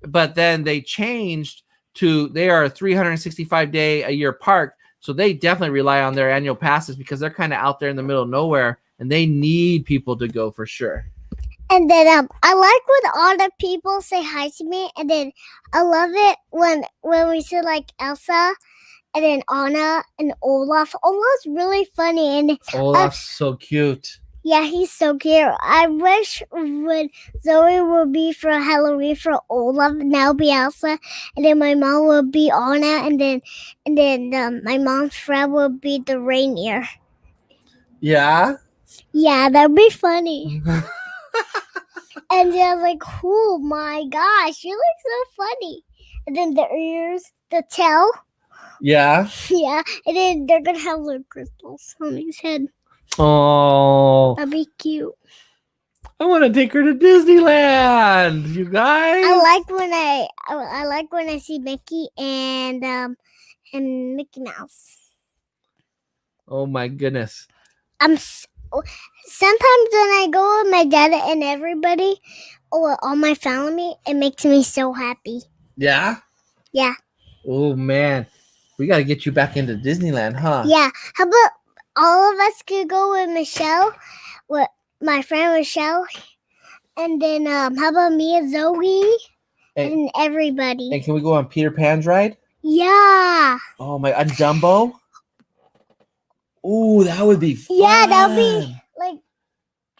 but then they changed to they are a 365-day a year park. So they definitely rely on their annual passes because they're kind of out there in the middle of nowhere, and they need people to go for sure. And then I like when all the people say hi to me, and then I love it when we see like Elsa, and then Anna and Olaf. Olaf's really funny, and Olaf's so cute. yeah, he's so cute. I wish when Zoe would be for Halloween for Olaf, now be Elsa, and then my mom will be Anna, and then my mom's friend will be the reindeer. Yeah. Yeah, that'd be funny. And then I was like, oh my gosh, you look so funny. And then the ears, the tail. Yeah. Yeah. And then they're going to have little crystals on his head. Oh, That'd be cute. I want to take her to Disneyland, you guys. I like when I see Mickey and Mickey Mouse. Oh my goodness. Sometimes when I go with my dad and everybody, or all my family, it makes me so happy. Yeah. Yeah. Oh man, we got to get you back into Disneyland, huh? Yeah. How about all of us could go with Michelle, with my friend Michelle, and then how about me and Zoe and everybody? And can we go on Peter Pan's ride? Yeah. Oh my, on Dumbo. Ooh, that would be fun. Yeah, that would be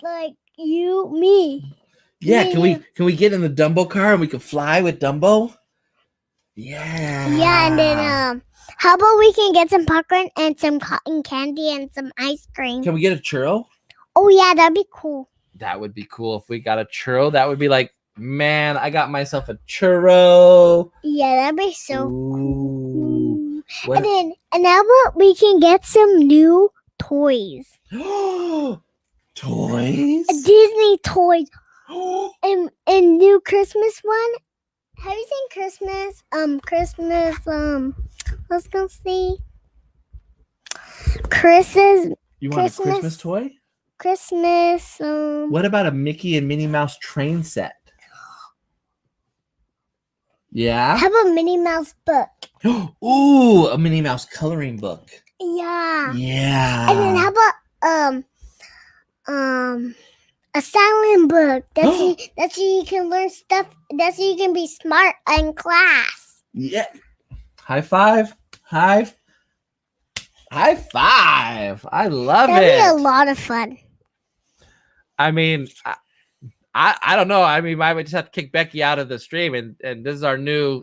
like you, me. Yeah, me, can we get in the Dumbo car and we can fly with Dumbo? Yeah. Yeah, and then how about we can get some popcorn and some cotton candy and some ice cream? Can we get a churro? Oh yeah, that'd be cool. That would be cool if we got a churro. That would be like, man, I got myself a churro. Yeah, that'd be so Ooh. cool. And how about we can get some new toys? Toys? Disney toys. and new Christmas one. Have you seen Christmas? Let's go see. You want a Christmas toy? Christmas. What about a Mickey and Minnie Mouse train set? Yeah. Have a Minnie Mouse book. Ooh, a Minnie Mouse coloring book. Yeah. Yeah. And then how about A silent book. That's so you can learn stuff. That's so you can be smart in class. Yeah. High five. High five. I love That'd it. be a lot of fun. I mean, I don't know. I mean, I would just have to kick Becky out of the stream, and this is our new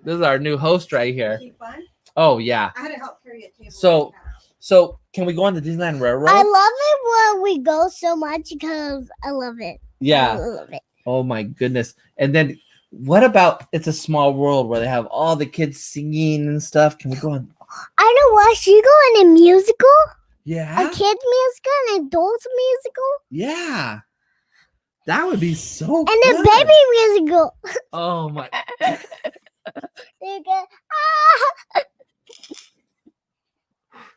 host right here. Is she fun? Oh yeah. I had to help carry a table. So can we go on the Disneyland Railroad? I love it when we go so much because I love it. I Yeah. love it. Oh my goodness. And then what about It's a Small World where they have all the kids singing and stuff? Can we go on? I know what. Should you go in a musical? Yeah. A kid musical, an adult musical, Yeah. That would be so and a good. baby musical. Oh my. They go,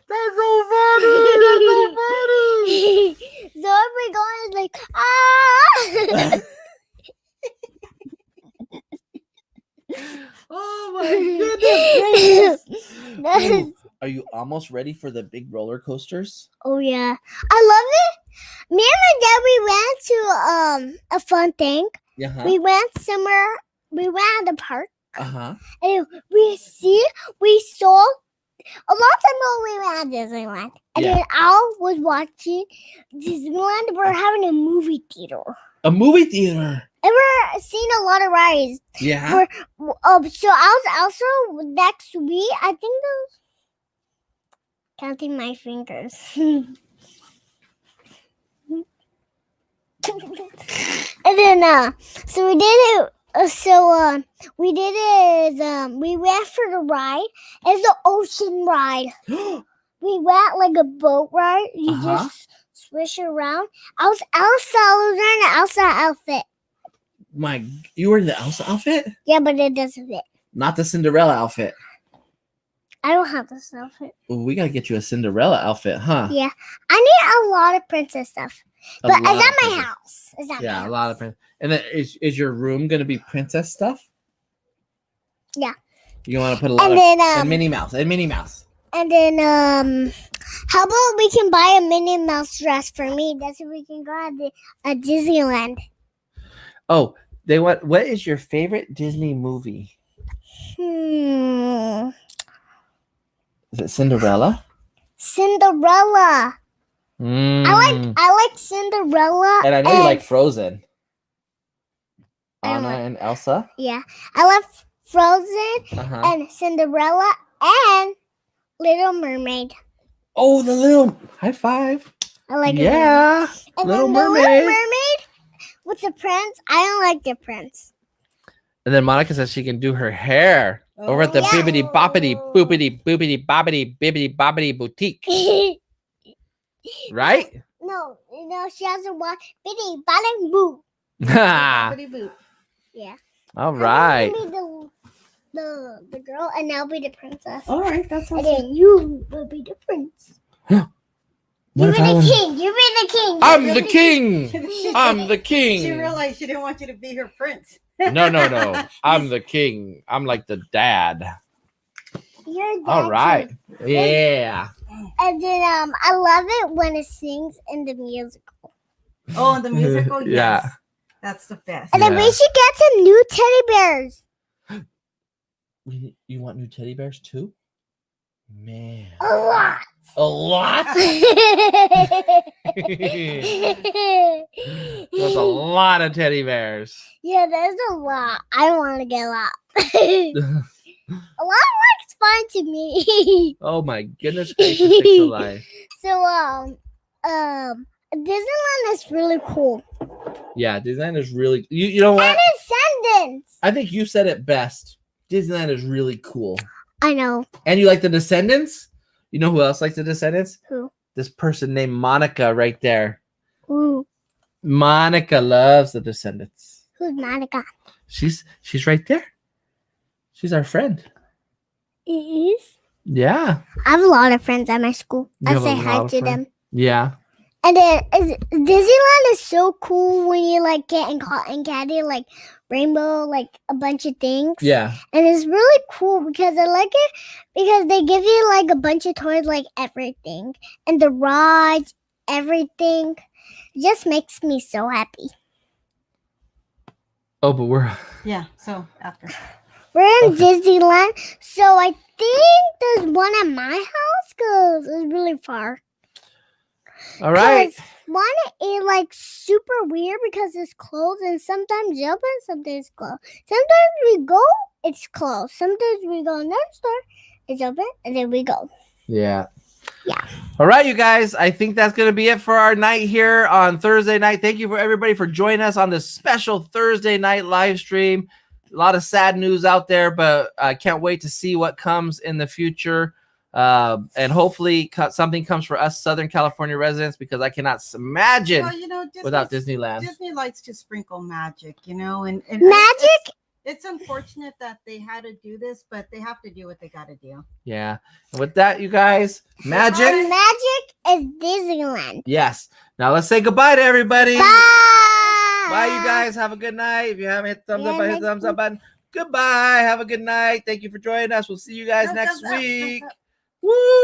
That's so funny. That's so funny. So every going is like, Oh my goodness. That's- Ooh, are you almost ready for the big roller coasters? Oh yeah, I love it. Me and my dad, we went to a fun thing. Yeah. We went somewhere. We went at the park, Uh-huh. and we saw a long time ago. We went at Disneyland, and Yeah. then I was watching Disneyland. We're having a movie theater, A movie theater. and we're seeing a lot of rides. Yeah. So I was also next week. I think those counting my fingers. And then so we did it. We did it. We went for the ride. It's an ocean ride. We went like a boat ride. You Uh-huh. just swish around. I was Elsa. I was wearing an Elsa outfit. You were in the Elsa outfit? Yeah, but it doesn't fit. Not the Cinderella outfit. I don't have this outfit. Ooh, we gotta get you a Cinderella outfit, huh? Yeah, I need a lot of princess stuff. A But lot it's at of my princess- house. It's at my Yeah, house. a lot of princess. And then is your room gonna be princess stuff? Yeah. You want to put a lot And of then and Minnie Mouse. and then how about we can buy a Minnie Mouse dress for me? That's so we can go at Disneyland. Oh, what is your favorite Disney movie? Is it Cinderella? Cinderella. I like Cinderella. And I know you like Frozen. I Anna like- and Elsa. Yeah, I love Frozen Uh-huh. and Cinderella and Little Mermaid. Oh, the little high five. I like it. Yeah. And Little then the Mermaid. Little Mermaid with the prince. I don't like the prince. And then Monica says she can do her hair over at the Yeah. bibbity boppity boopity boopity bobbity bibbity bobbity boutique. Right? No, she has a watch. Bitty, bottom, boo. Boppity boop. Yeah. All right. I'm gonna be the girl, and I'll be the princess. All right, that sounds And then you will be the prince. What You if be I the was- king. You be the king. I'm You the be king. I'm the She king. realized she didn't want you to be her prince. No. I'm the king. I'm like the dad. You're the All right. king. Yeah. And then I love it when it sings in the musical. Oh, and the musical, yes. Yeah. That's the best. And then we Yeah. should get some new teddy bears. You want new teddy bears too? Man. A lot. A lot? That's a lot of teddy bears. Yeah, there's a lot. I want to get a lot. A lot looks fun to me. Oh my goodness gracious sakes alive. So Disneyland is really cool. Yeah, Disneyland is really you know what? And Descendants. I think you said it best. Disneyland is really cool. I know. And you like the Descendants? You know who else likes the Descendants? Who? This person named Monica right there. Ooh, Monica loves the Descendants. who's Monica? She's right there. She's our friend. It is. Yeah. I have a lot of friends at my school. You I have a say lot hi of to friends? them. Yeah. And then Disneyland is so cool when you like get in cotton candy, like rainbow, like a bunch of things. Yeah. And it's really cool because I like it because they give you like a bunch of toys, like everything. And the rides, everything. It just makes me so happy. Oh, but we're Yeah. So after. We're in Okay. Disneyland, so I think there's one at my house because it's really far. all right. 'Cause one is like super weird because it's closed, and sometimes it's open, sometimes it's closed. Sometimes we go, it's closed. Sometimes we go next door, it's open, and then we go. Yeah. Yeah. All right, you guys. I think that's going to be it for our night here on Thursday night. Thank you for everybody for joining us on this special Thursday night live stream. A lot of sad news out there, but I can't wait to see what comes in the future. And hopefully something comes for us Southern California residents, because I cannot imagine Well, you know, without Disneyland. Disney likes to sprinkle magic, you know, and Magic? It's unfortunate that they had to do this, but they have to do what they got to do. Yeah. And with that, you guys, magic. And magic is Disneyland. Yes. Now let's say goodbye to everybody. Bye. Bye, you guys. Have a good night. If you haven't hit the thumbs up, Yeah, hit the thumbs up button. Goodbye. Have a good night. Thank you for joining us. We'll see you guys next week. Woo!